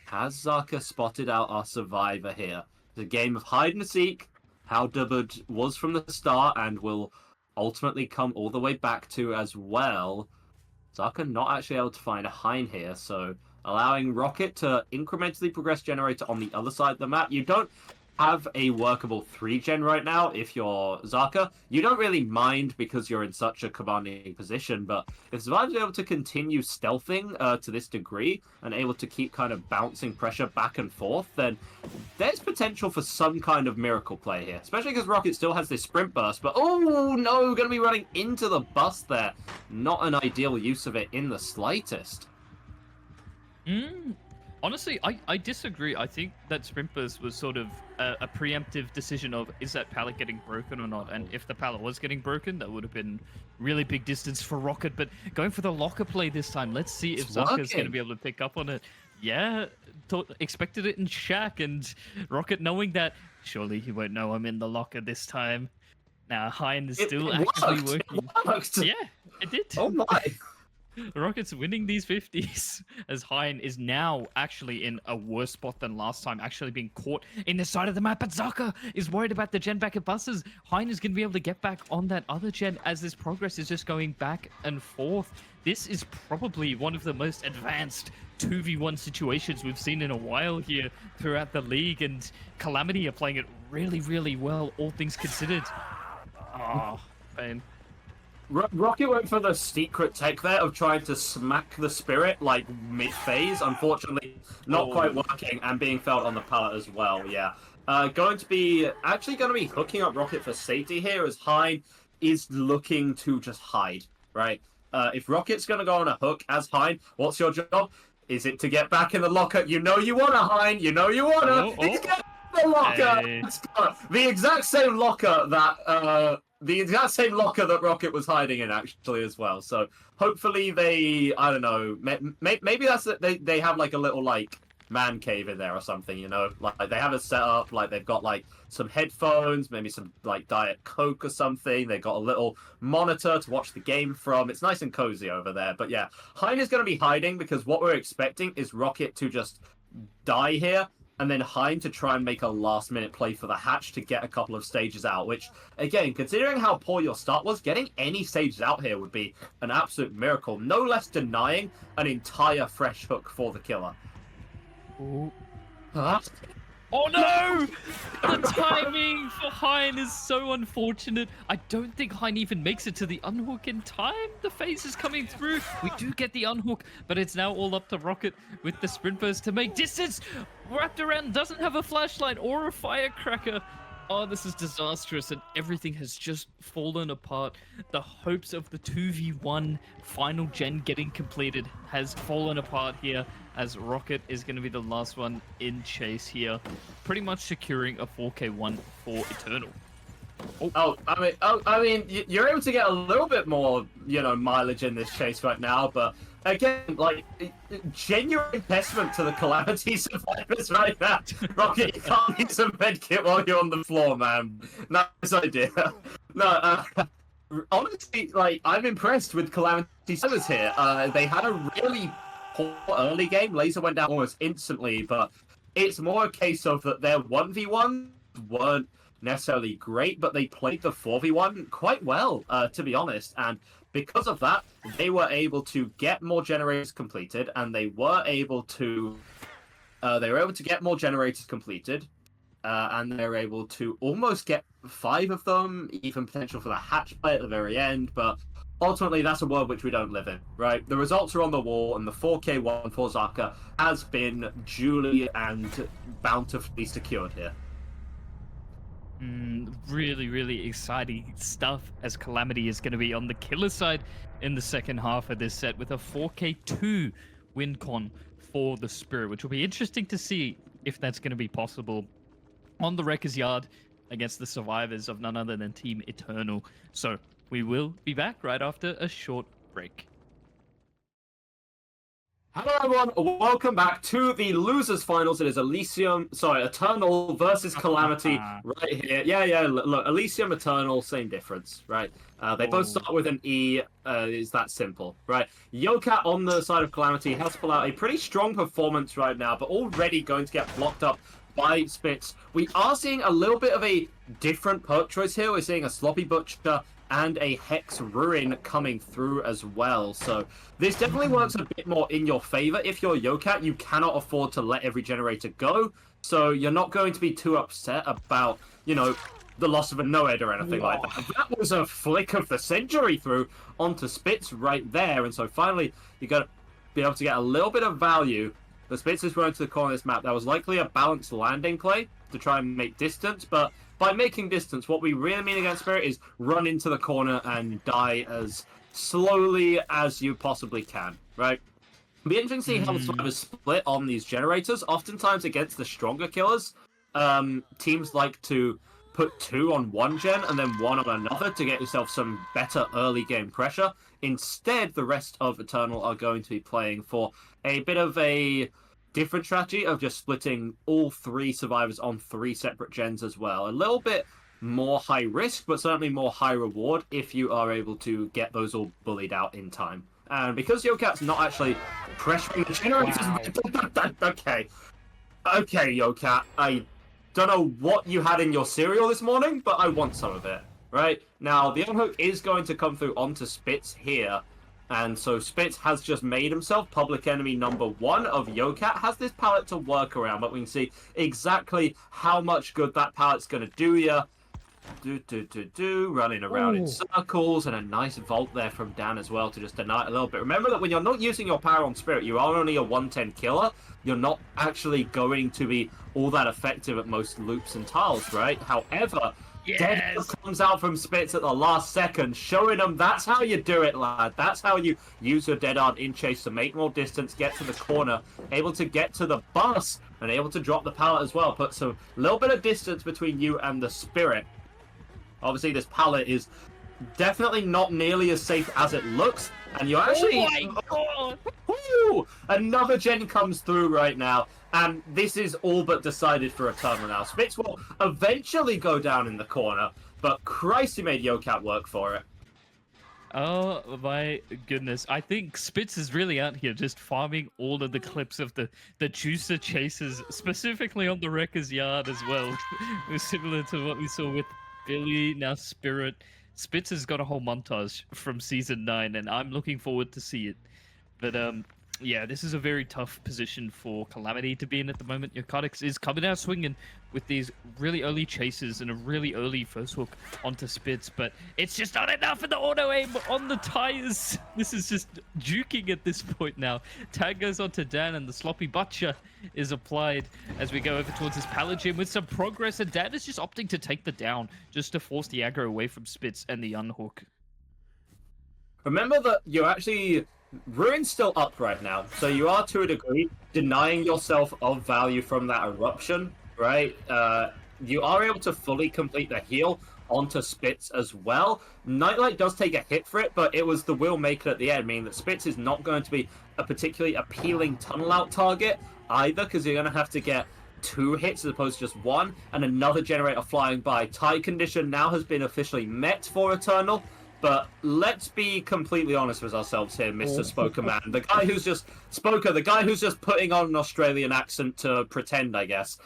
Has Zaka spotted out our survivor here? It's a game of hide and seek, how Dubbard was from the start, and will ultimately come all the way back to as well. Zaka not actually able to find a Hein here, so allowing Rocket to incrementally progress generator on the other side of the map. You don't have a workable 3-gen right now if you're Zaka. You don't really mind because you're in such a commanding position, but if Survivor's able to continue stealthing to this degree and able to keep kind of bouncing pressure back and forth, then there's potential for some kind of miracle play here, especially because Rocket still has this sprint burst, but oh no, going to be running into the bus there. Not an ideal use of it in the slightest. Honestly, I disagree. I think that sprint burst was sort of a preemptive decision of, is that pallet getting broken or not? And if the pallet was getting broken, that would have been really big distance for Rocket. But going for the locker play this time, let's see if Zaka's going to be able to pick up on it. Yeah, expected it in Shaq, and Rocket knowing that, surely he won't know I'm in the locker this time. Now, Hein is still actively working. It worked. Yeah, it did. Oh my. Rocket's winning these 50s as Hein is now actually in a worse spot than last time, actually being caught in the side of the map. But Zaka is worried about the gen back at buses. Hein is going to be able to get back on that other gen as this progress is just going back and forth. This is probably one of the most advanced 2v1 situations we've seen in a while here throughout the league, and Calamity are playing it really, really well, all things considered. Oh, pain. Rocket went for the secret tech there of trying to smack the Spirit like mid-phase. Unfortunately, not quite working and being felt on the pallet as well. Yeah, going to be hooking up Rocket for safety here as Hein is looking to just hide. Right, if Rocket's going to go on a hook as Hein, what's your job? Is it to get back in the locker? You know you want to, Hein. You know you want to. Get in the locker. Hey. The exact same locker that. The exact same locker that Rocket was hiding in, actually, as well. So hopefully they, I don't know, maybe that's they have like a little like man cave in there or something, you know? Like, they have it set up, like, they've got, like, some headphones, maybe some, like, Diet Coke or something. They've got a little monitor to watch the game from. It's nice and cozy over there. But, yeah, Hein is going to be hiding because what we're expecting is Rocket to just die here, and then Hein to try and make a last-minute play for the hatch to get a couple of stages out, which, again, considering how poor your start was, getting any stages out here would be an absolute miracle. No less denying an entire fresh hook for the killer. Ooh. Huh? Oh no! The timing for Hein is so unfortunate. I don't think Hein even makes it to the unhook in time. The phase is coming through. We do get the unhook, but it's now all up to Rocket with the sprint burst to make distance. Wrapped around, doesn't have a flashlight or a firecracker. Oh, this is disastrous, and everything has just fallen apart. The hopes of the 2v1 final gen getting completed has fallen apart here, as Rocket is going to be the last one in chase here, pretty much securing a 4K1 for Eternal. I mean, you're able to get a little bit more, you know, mileage in this chase right now, but again, like, genuine investment to the Calamity survivors right now. Rocket, you can't use a medkit while you're on the floor, man. Nice idea. No, honestly, like, I'm impressed with Calamity survivors here. They had a really poor early game. Laser went down almost instantly, but it's more a case of that their 1v1 weren't necessarily great, but they played the 4v1 quite well, to be honest, and because of that, they were able to get more generators completed, and they were able to get more generators completed, and they were able to almost get 5 of them, even potential for the hatch play at the very end, but ultimately that's a world which we don't live in, right? The results are on the wall, and the 4K1 for Zaka has been duly and bountifully secured here. Really, really exciting stuff, as Calamity is going to be on the killer side in the second half of this set with a 4K2 win con for the Spirit, which will be interesting to see if that's going to be possible on the Wrecker's Yard against the survivors of none other than Team Eternal. So we will be back right after a short break. Hello everyone, welcome back to the losers finals. It is Eternal versus Calamity right here. Yeah, look, Elysium, Eternal, same difference, right? They both start with an E, it's that simple, right? Yokat on the side of Calamity has to pull out a pretty strong performance right now, but already going to get blocked up by Spitz. We are seeing a little bit of a different perk choice here. We're seeing a Sloppy Butcher and a Hex Ruin coming through as well. So this definitely works a bit more in your favor. If you're Yokat, you cannot afford to let every generator go. So you're not going to be too upset about, you know, the loss of a no-ed or anything like that. That was a flick of the century through onto Spitz right there. And so finally, you're going to be able to get a little bit of value. The Spitz is running to the corner of this map. That was likely a balanced landing play to try and make distance, but by making distance, what we really mean against Spirit is run into the corner and die as slowly as you possibly can, right? It'll be interesting to see how the survivors split on these generators. Oftentimes against the stronger killers, teams like to put 2 on one gen and then 1 on another to get yourself some better early game pressure. Instead, the rest of Eternal are going to be playing for a bit of a different strategy of just splitting all 3 survivors on 3 separate gens as well. A little bit more high risk, but certainly more high reward if you are able to get those all bullied out in time. And because Yokat's not actually pressuring the generators... Okay, Yokat, I don't know what you had in your cereal this morning, but I want some of it, right? Now, the unhook is going to come through onto Spitz here. And so Spitz has just made himself public enemy number 1 of Yokat, has this pallet to work around, but we can see exactly how much good that pallet's going to do you. Running around in circles, and a nice vault there from Dan as well to just deny it a little bit. Remember that when you're not using your power on Spirit, you are only a 110 killer. You're not actually going to be all that effective at most loops and tiles, right? However, Dead comes out from Spitz at the last second, showing them that's how you do it, lad. That's how you use your Dead Hard in chase to make more distance, get to the corner, able to get to the bus, and able to drop the pallet as well. Put some little bit of distance between you and the Spirit. Obviously, this pallet is definitely not nearly as safe as it looks, and you're actually... Woo! Another gen comes through right now, and this is all but decided for Eternal now. Spitz will eventually go down in the corner, but Christ, he made Yokat work for it. Oh my goodness. I think Spitz is really out here just farming all of the clips of the juicer chases, specifically on the Wrecker's Yard as well. Similar to what we saw with Billy, now Spirit. Spitz has got a whole montage from Season 9, and I'm looking forward to see it. But yeah, this is a very tough position for Calamity to be in at the moment. Yokotics is coming out swinging with these really early chases and a really early first hook onto Spitz, but it's just not enough in the auto aim on the tires. This is just juking at this point now. Tag goes onto Dan, and the sloppy butcher is applied as we go over towards this Paladin with some progress, and Dan is just opting to take the down just to force the aggro away from Spitz and the unhook. Remember that you're actually... Ruin's still up right now, so you are to a degree denying yourself of value from that eruption, right? You are able to fully complete the heal onto Spitz as well. Nightlight does take a hit for it, but it was the will maker at the end, meaning that Spitz is not going to be a particularly appealing tunnel out target either, because you're going to have to get 2 hits as opposed to just 1, and another generator flying by. Tie condition now has been officially met for Eternal. But let's be completely honest with ourselves here, Mr. Spokermann. The guy who's just the guy who's just putting on an Australian accent to pretend, I guess.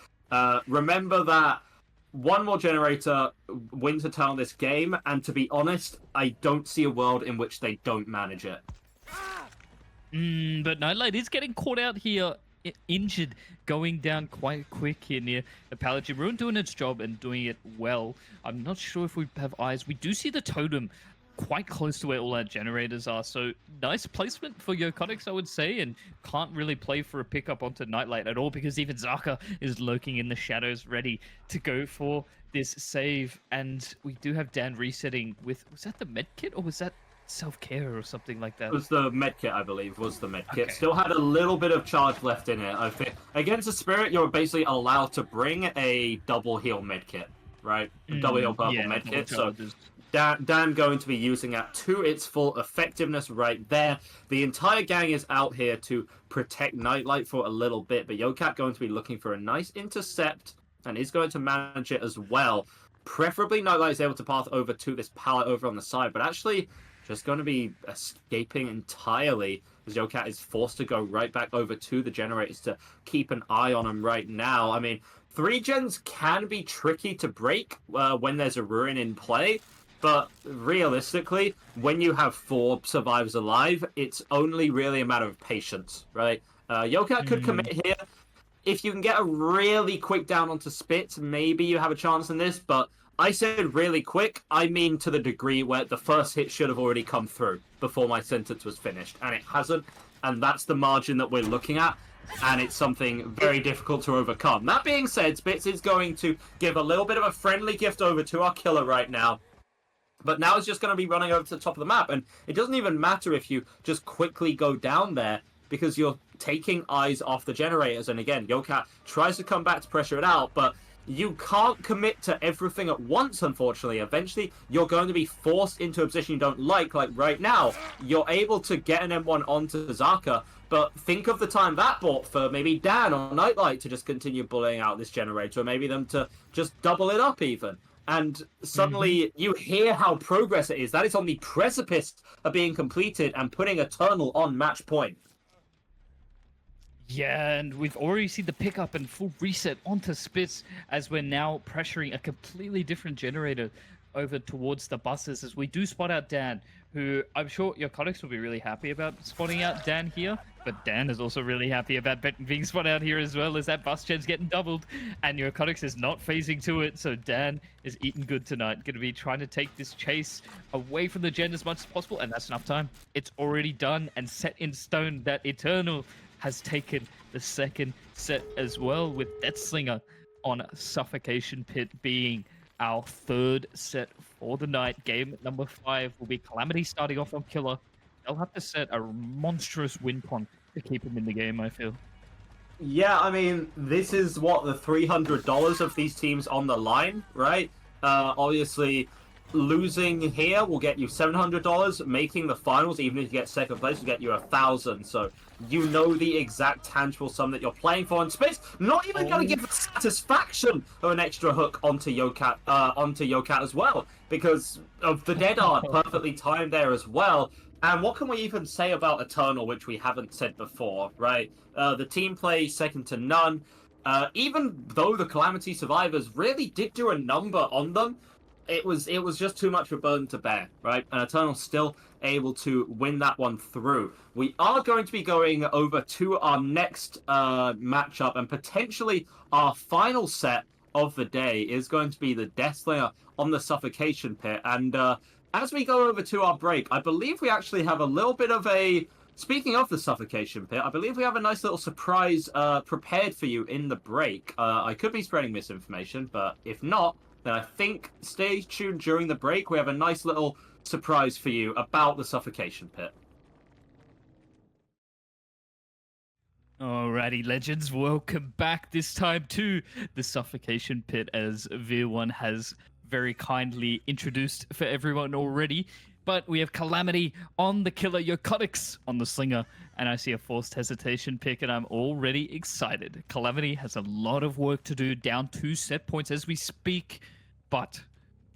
Remember that one more generator wins Eternal this game, and to be honest, I don't see a world in which they don't manage it. But Nightlight is getting caught out here, injured, going down quite quick here near the Paladin. Ruin doing its job and doing it well. I'm not sure if we have eyes. We do see the totem quite close to where all our generators are, so nice placement for Yokotics, I would say, and can't really play for a pickup onto Nightlight at all, because even Zaka is lurking in the shadows ready to go for this save. And we do have Dan resetting with, was that the medkit or was that self-care or something like that? It was the medkit, I believe, was the medkit. Okay. Still had a little bit of charge left in it, I think. Against the Spirit, you're basically allowed to bring a double heal medkit, right? Double heal purple medkit, so Dan going to be using that to its full effectiveness right there. The entire gang is out here to protect Nightlight for a little bit, but Yokat going to be looking for a nice intercept and is going to manage it as well. Preferably Nightlight is able to path over to this pallet over on the side, but actually just going to be escaping entirely as Yokat is forced to go right back over to the generators to keep an eye on him right now. I mean, 3 gens can be tricky to break when there's a Ruin in play, but realistically, when you have 4 survivors alive, it's only really a matter of patience, right? Yokat could commit here. If you can get a really quick down onto Spitz, maybe you have a chance in this, but I said really quick, I mean to the degree where the first hit should have already come through before my sentence was finished, and it hasn't, and that's the margin that we're looking at, and it's something very difficult to overcome. That being said, Spitz is going to give a little bit of a friendly gift over to our killer right now, but now it's just going to be running over to the top of the map, and it doesn't even matter if you just quickly go down there, because you're taking eyes off the generators, and again, Yokat tries to come back to pressure it out, but you can't commit to everything at once, unfortunately. Eventually, you're going to be forced into a position you don't like right now. You're able to get an M1 onto Zaka, but think of the time that bought for maybe Dan or Nightlight to just continue bullying out this generator, or maybe them to just double it up even. And suddenly you hear how progress it is. That is on the precipice of being completed and putting Eternal on match point. Yeah, and we've already seen the pickup and full reset onto Spitz as we're now pressuring a completely different generator over towards the buses, as we do spot out Dan, who I'm sure Yokotics will be really happy about spotting out Dan here, but Dan is also really happy about being spotted out here as well, as that bus gen's getting doubled, and Yokotics is not phasing to it, so Dan is eating good tonight. Going to be trying to take this chase away from the gen as much as possible, and that's enough time. It's already done and set in stone that Eternal has taken the second set as well, with Deathslinger on Suffocation Pit being our 3rd set for the night. Game number 5 will be Calamity starting off on Killer. They'll have to set a monstrous win con to keep him in the game, I feel. Yeah, I mean, this is what, the $300 of these teams on the line, right? Obviously, losing here will get you $700. Making the finals, even if you get second place, will get you 1,000. So you know the exact tangible sum that you're playing for. And Space not even going to give the satisfaction of an extra hook onto Yokat as well, because of the dead art perfectly timed there as well. And what can we even say about Eternal, which we haven't said before, right? The team play second to none. Even though the Calamity survivors really did do a number on them, it was just too much of a burden to bear, right? And Eternal still able to win that one through. We are going to be going over to our next matchup, and potentially our final set of the day is going to be the Deathslinger on the Suffocation Pit. And as we go over to our break, I believe we actually have a little bit of a... Speaking of the Suffocation Pit, I believe we have a nice little surprise prepared for you in the break. I could be spreading misinformation, but if not, then I think stay tuned during the break. We have a nice little surprise for you about the Suffocation Pit. Alrighty, legends, welcome back this time to the Suffocation Pit, as Veer1 has very kindly introduced for everyone already. But we have Calamity on the killer, Yokotics on the slinger, and I see a forced hesitation pick, and I'm already excited. Calamity has a lot of work to do, down 2 set points as we speak, but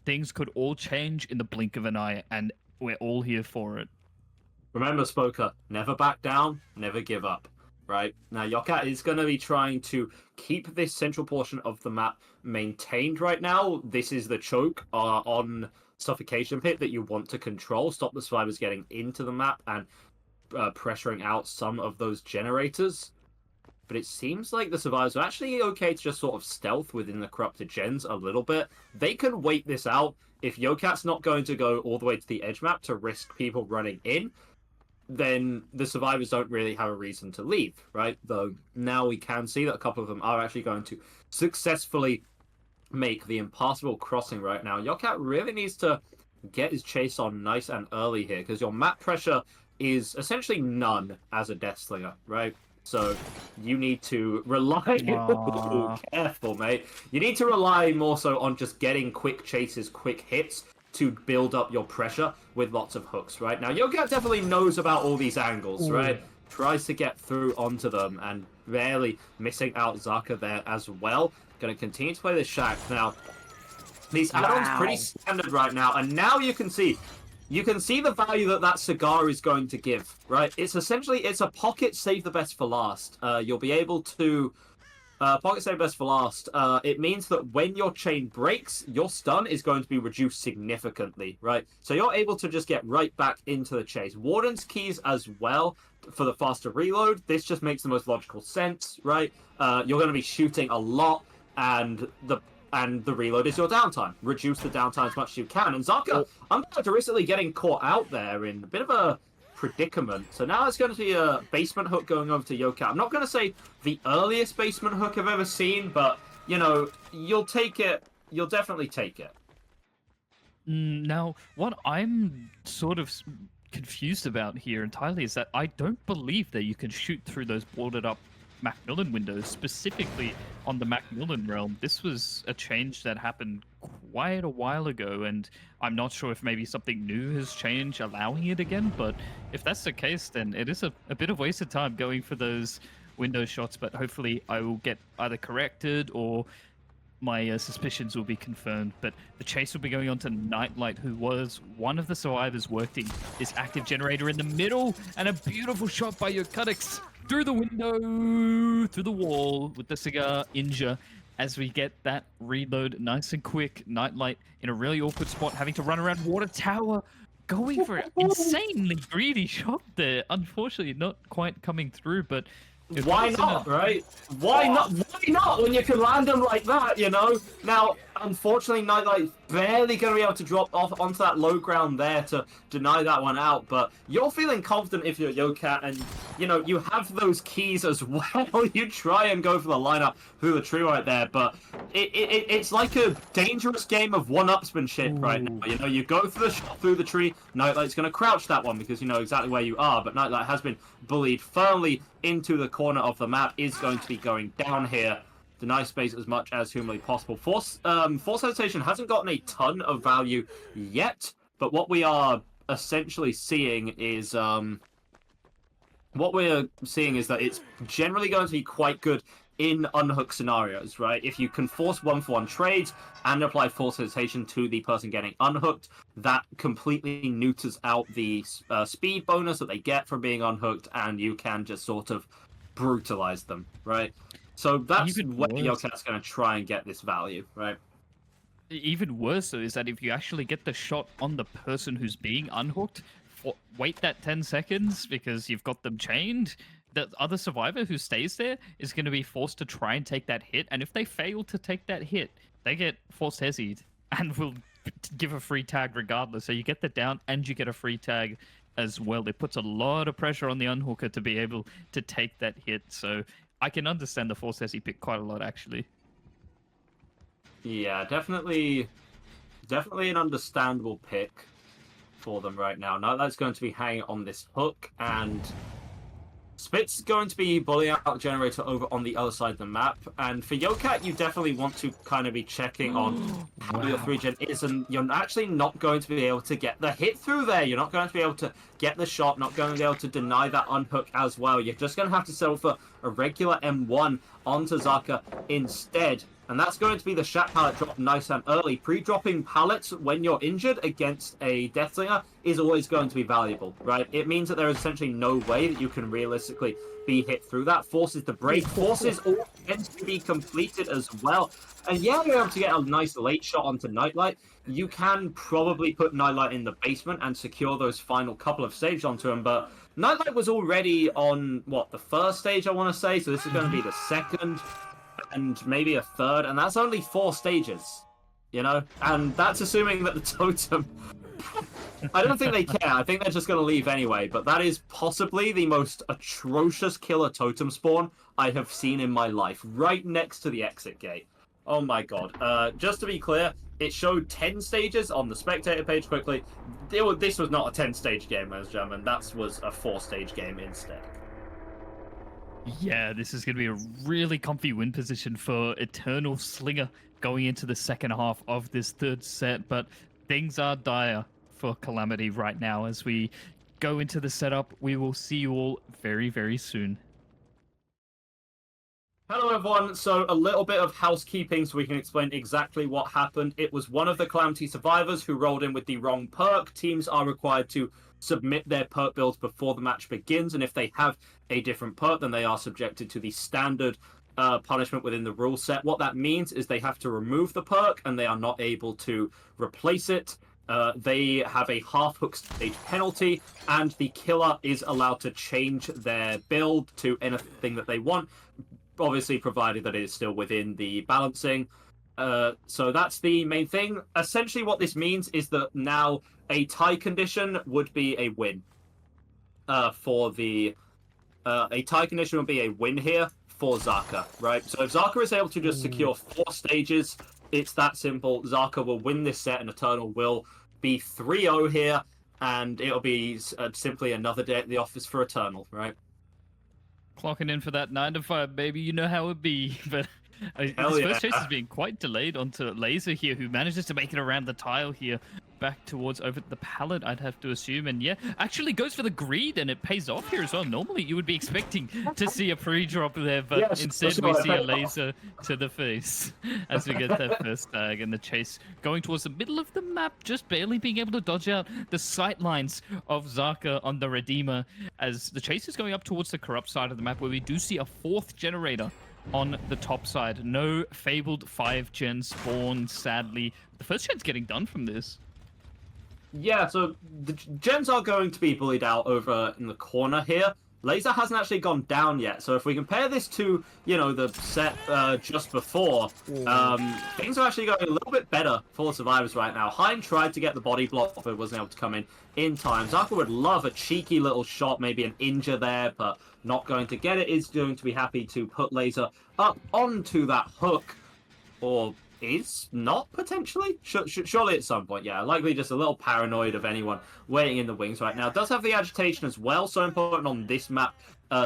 things could all change in the blink of an eye, and we're all here for it. Remember, Spoker, never back down, never give up. Right? Now, Yokat is going to be trying to keep this central portion of the map maintained right now. This is the choke on Suffocation Pit that you want to control. Stop the survivors getting into the map and pressuring out some of those generators. But it seems like the survivors are actually okay to just sort of stealth within the corrupted gens a little bit. They can wait this out. If Yokat's not going to go all the way to the edge map to risk people running in, then the survivors don't really have a reason to leave, right? Though now we can see that a couple of them are actually going to successfully make the impassable crossing right now. Yokat really needs to get his chase on nice and early here, because your map pressure is essentially none as a Deathslinger, right? So you need to rely... Ooh, careful, mate. You need to rely more so on just getting quick chases, quick hits, to build up your pressure with lots of hooks, right? Now, Yokat definitely knows about all these angles, right? Tries to get through onto them, and barely missing out Zaka there as well. Going to continue to play this Shack. Now, these add-ons pretty standard right now, and now you can see the value that that cigar is going to give, right? It's essentially, it's a pocket save the best for last. You'll be able to... pocket save best for last. It means that when your chain breaks, your stun is going to be reduced significantly, right? So you're able to just get right back into the chase. Warden's keys as well for the faster reload. This just makes the most logical sense, right? You're going to be shooting a lot, and the reload is your downtime. Reduce the downtime as much as you can. And Zaka, uncharacteristically getting caught out there in a bit of a predicament. So now it's going to be a basement hook going over to Yokat. I'm not going to say the earliest basement hook I've ever seen, but, you know, you'll take it. You'll definitely take it. Now, what I'm sort of confused about here entirely is that I don't believe that you can shoot through those boarded up Macmillan windows, specifically on the Macmillan realm. This was a change that happened quite a while ago, and I'm not sure if maybe something new has changed allowing it again, but if that's the case, then it is a bit of wasted time going for those window shots, but hopefully I will get either corrected or my suspicions will be confirmed. But the chase will be going on to Nightlight, who was one of the survivors working this active generator in the middle, and a beautiful shot by Yokotics through the window, through the wall with the cigar injure as we get that reload nice and quick. Nightlight in a really awkward spot, having to run around water tower, going for an insanely greedy shot there. Unfortunately, not quite coming through, but why not, right? Why not? Why not when you can land them like that, you know? Now, unfortunately, Nightlight's barely going to be able to drop off onto that low ground there to deny that one out, but you're feeling confident if you're Yokat, and, you know, you have those keys as well. You try and go for the lineup through the tree right there, but it's like a dangerous game of one-upsmanship right now. You know, you go for the shot through the tree, Nightlight's going to crouch that one because you know exactly where you are, but Nightlight has been bullied firmly into the corner of the map, is going to be going down here. deny space as much as humanly possible. Force hesitation hasn't gotten a ton of value yet, but what we are essentially seeing is that it's generally going to be quite good in unhook scenarios, right? If you can force 1-for-1 trades and apply force hesitation to the person getting unhooked, that completely neuters out the speed bonus that they get from being unhooked, and you can just sort of brutalize them, right? So that's where Yokat's going to try and get this value, right? Even worse, though, is that if you actually get the shot on the person who's being unhooked, wait that 10 seconds because you've got them chained, the other survivor who stays there is going to be forced to try and take that hit, and if they fail to take that hit, they get forced hesied and will give a free tag regardless. So you get the down and you get a free tag as well. It puts a lot of pressure on the unhooker to be able to take that hit. So I can understand the force hesi pick quite a lot, actually. Yeah, definitely an understandable pick for them right now. Now that's going to be hanging on this hook, and Spit's going to be bullying out Generator over on the other side of the map. And for Yokat, you definitely want to kind of be checking on how your 3-gen is, and you're actually not going to be able to get the hit through there. You're not going to be able to get the shot, not going to be able to deny that unhook as well. You're just going to have to settle for a regular M1 onto Zaka instead. And that's going to be the Shat pallet drop nice and early. Pre-dropping pallets when you're injured against a Deathslinger is always going to be valuable, right? It means that there is essentially no way that you can realistically be hit through that. Forces the break. Forces all tend to be completed as well. And yeah, you're able to get a nice late shot onto Nightlight. You can probably put Nightlight in the basement and secure those final couple of stages onto him, but Nightlight was already on, what, the first stage, I want to say? So this is going to be the second and maybe a third, and that's only 4 stages, you know? And that's assuming that the totem... I don't think they care. I think they're just going to leave anyway, but that is possibly the most atrocious killer totem spawn I have seen in my life, right next to the exit gate. Oh my god. Just to be clear, it showed 10 stages on the spectator page quickly. This was not a 10-stage game, ladies and gentlemen. That was a 4-stage game instead. Yeah, this is going to be a really comfy win position for Eternal Slinger going into the second half of this third set, but things are dire for Calamity right now. As we go into the setup, we will see you all very, very soon. Hello everyone, so a little bit of housekeeping so we can explain exactly what happened. It was one of the Calamity survivors who rolled in with the wrong perk. Teams are required to submit their perk builds before the match begins, and if they have a different perk, then they are subjected to the standard punishment within the rule set. What that means is they have to remove the perk and they are not able to replace it. They have a half hook stage penalty, and the killer is allowed to change their build to anything that they want, obviously provided that it is still within the balancing. So that's the main thing. Essentially what this means is that now a tie condition would be a win. A tie condition would be a win here for Zaka, right? So if Zaka is able to just secure 4 stages, it's that simple. Zaka will win this set and Eternal will be 3-0 here, and it'll be simply another day at the office for Eternal, right? Clocking in for that 9 to 5, baby. You know how it be. But his first chase is being quite delayed onto Laser here, who manages to make it around the tile here, back towards over the pallet, I'd have to assume. And yeah, actually goes for the greed, and it pays off here as well. Normally, you would be expecting to see a pre-drop there, but instead we see a laser to the face as we get that first tag. And the chase going towards the middle of the map, just barely being able to dodge out the sight lines of Zaka on the Redeemer, as the chase is going up towards the corrupt side of the map, where we do see a 4th generator on the top side. No fabled 5-gen spawn, sadly. The first gen's getting done from this. Yeah, so the gens are going to be bullied out over in the corner here. Laser hasn't actually gone down yet, so if we compare this to, you know, the set just before, things are actually going a little bit better for survivors right now. Hein tried to get the body block, but wasn't able to come in time. Zaka would love a cheeky little shot, maybe an injure there, but not going to get it. Is going to be happy to put Laser up onto that hook, or is not potentially. Surely at some point, yeah. Likely just a little paranoid of anyone waiting in the wings right now. Does have the agitation as well, so important on this map.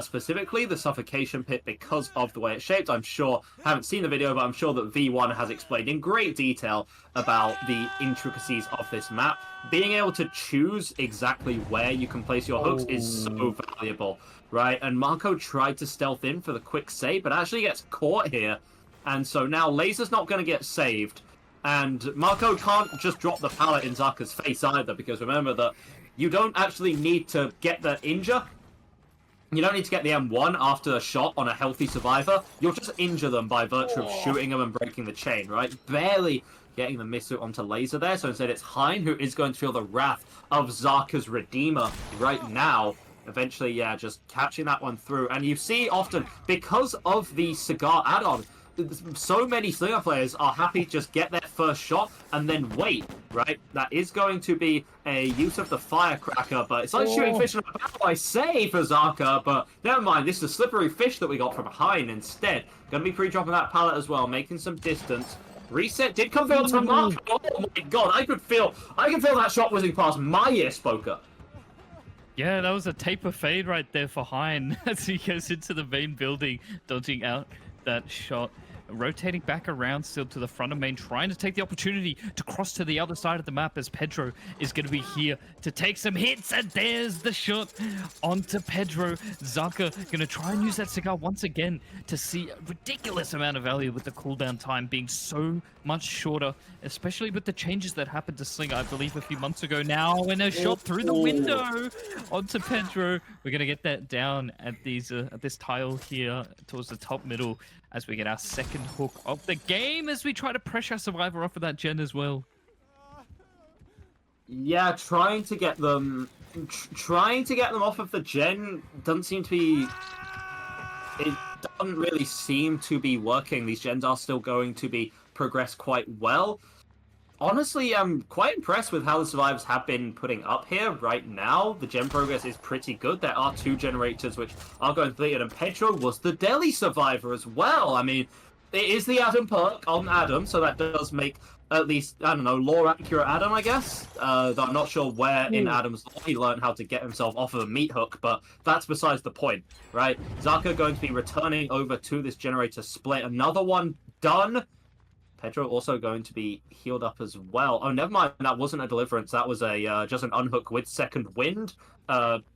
Specifically, the suffocation pit, because of the way it's shaped. I'm sure, haven't seen the video, but I'm sure that V1 has explained in great detail about the intricacies of this map. Being able to choose exactly where you can place your hooks is so valuable, right? And Marco tried to stealth in for the quick save, but actually gets caught here. And so now Laser's not going to get saved. And Marco can't just drop the pallet in Zaka's face either, because remember that you don't actually need to get the injure. You don't need to get the M1 after a shot on a healthy survivor. You'll just injure them by virtue of shooting them and breaking the chain, right? Barely getting the miss onto Laser there. So instead it's Hein who is going to feel the wrath of Zaka's Redeemer right now. Eventually, yeah, just catching that one through. And you see often, because of the Cigar add-on, so many Slinger players are happy to just get their first shot and then wait, right? That is going to be a use of the firecracker, but it's like shooting fish in a barrel, I say, for Zaka, but never mind, this is a slippery fish that we got from Hein instead. Gonna be pre-dropping that pallet as well, making some distance. Reset did come through onto Mark. Oh my god, I can feel that shot whizzing past my ear, Spoker. Yeah, that was a taper fade right there for Hein as he goes into the main building, dodging out that shot. Rotating back around still to the front of main, trying to take the opportunity to cross to the other side of the map as Pedro is going to be here to take some hits. And there's the shot onto Pedro. Zaka going to try and use that cigar once again to see a ridiculous amount of value with the cooldown time being so much shorter, especially with the changes that happened to Slinger, I believe, a few months ago now, when a shot through the window onto Pedro. We're going to get that down at these at this tile here towards the top middle as we get our second hook of the game as we try to pressure Survivor off of that gen as well. Yeah, trying to get them off of the gen doesn't seem to be... It doesn't really seem to be working. These gens are still going to be progressed quite well. Honestly, I'm quite impressed with how the Survivors have been putting up here right now. The gen progress is pretty good. There are 2 generators which are going completed, and Pedro was the Delhi Survivor as well. I mean, it is the Adam perk on Adam, so that does make at least, I don't know, lore-accurate Adam, I guess. I'm not sure where in Adam's lore he learned how to get himself off of a meat hook, but that's besides the point, right? Zaka going to be returning over to this generator split. Another one done. Pedro also going to be healed up as well. Oh, never mind. That wasn't a deliverance. That was a just an unhook with second wind.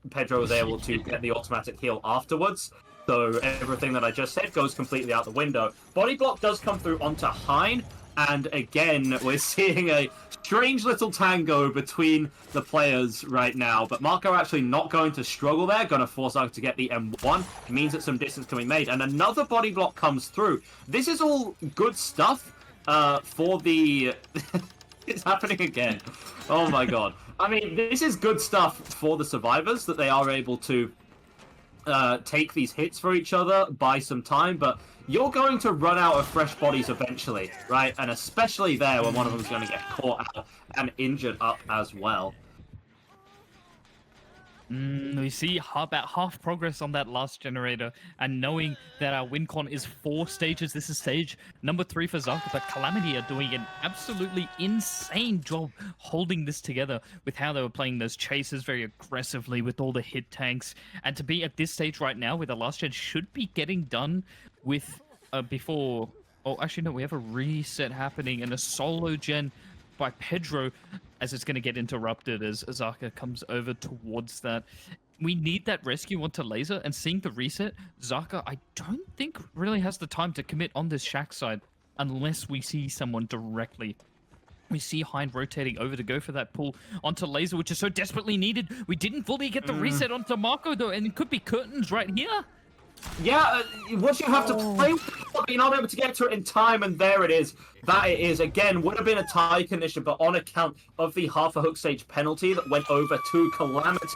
Pedro was able to get the automatic heal afterwards. So everything that I just said goes completely out the window. Body block does come through onto Hein. And again, we're seeing a strange little tango between the players right now. But Marco actually not going to struggle there. Going to force out to get the M1. Means that some distance can be made. And another body block comes through. This is all good stuff. For the... It's happening again. Oh my god. I mean, this is good stuff for the Survivors, that they are able to take these hits for each other, buy some time, but you're going to run out of fresh bodies eventually, right? And especially there when one of them is going to get caught out and injured up as well. We see about half progress on that last generator, and knowing that our win con is 4 stages, this is stage number 3 for Zaka, but Calamity are doing an absolutely insane job holding this together with how they were playing those chases very aggressively with all the hit tanks, and to be at this stage right now with the last gen should be getting done with before... Oh, actually no, we have a reset happening and a solo gen by Pedro as it's going to get interrupted as Zaka comes over towards that. We need that rescue onto Laser, and seeing the reset, Zaka, I don't think really has the time to commit on this shack side unless we see someone directly. We see Hind rotating over to go for that pull onto Laser, which is so desperately needed. We didn't fully get the reset onto Marco though, and it could be curtains right here. Yeah, what you have to play with, you're not able to get to it in time, and there it is. That it is. Again, would have been a tie condition, but on account of the half a hook stage penalty that went over to Calamity,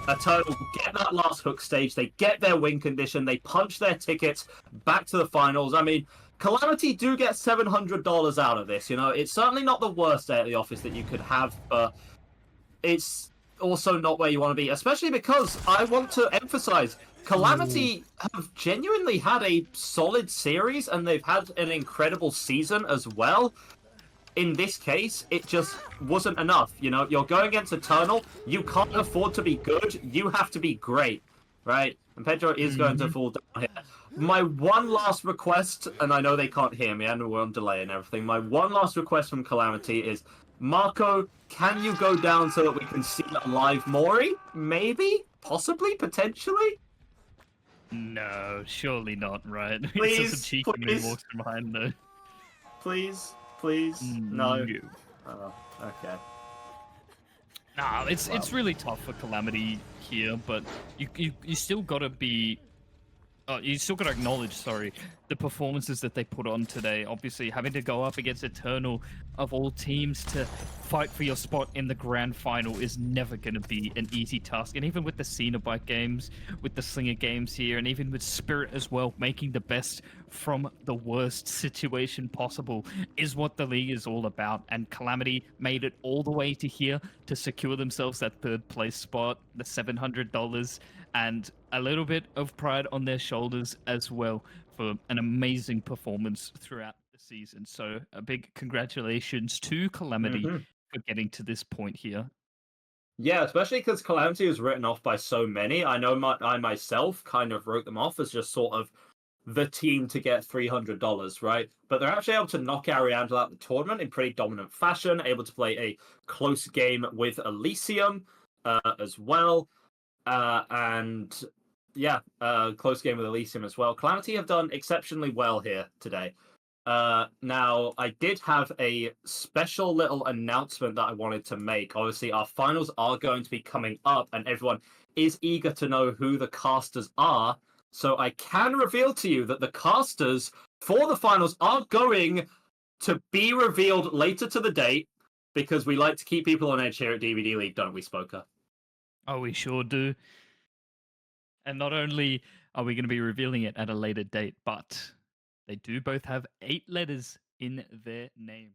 Eternal get that last hook stage, they get their win condition, they punch their tickets back to the finals. I mean, Calamity do get $700 out of this, you know. It's certainly not the worst day at the office that you could have, but it's... also not where you want to be, especially because I want to emphasize Calamity have genuinely had a solid series and they've had an incredible season as well. In this case, it just wasn't enough. You know, you're going against Eternal. You can't afford to be good. You have to be great, right? And Pedro is going to fall down here. My one last request, and I know they can't hear me, and we're on delay and everything. My one last request from Calamity is, Marco, can you go down so that we can see a live Mori? Maybe? Possibly? Potentially? No, surely not, right? Please, It's just a cheeky please. man walks from behind, though. Please? Please? No? Oh, okay. Nah, it's really tough for Calamity here, but you still gotta be. You still got to acknowledge, sorry, the performances that they put on today. Obviously, having to go up against Eternal, of all teams, to fight for your spot in the grand final is never going to be an easy task. And even with the Cenobite games, with the Slinger games here, and even with Spirit as well, making the best from the worst situation possible is what the league is all about. And Calamity made it all the way to here to secure themselves that third place spot, the $700, and a little bit of pride on their shoulders as well for an amazing performance throughout the season. So a big congratulations to Calamity for getting to this point here. Yeah, especially because Calamity was written off by so many. I know I myself kind of wrote them off as just sort of the team to get $300, right? But they're actually able to knock Ariandel out the tournament in pretty dominant fashion, able to play a close game with Elysium as well. And yeah, close game with Elysium as well. Calamity have done exceptionally well here today. Now, I did have a special little announcement that I wanted to make. Obviously, our finals are going to be coming up, and everyone is eager to know who the casters are. So I can reveal to you that the casters for the finals are going to be revealed later to the date, because we like to keep people on edge here at DBDLeague, don't we, Spoker? Oh, we sure do. And not only are we going to be revealing it at a later date, but they do both have 8 letters in their name.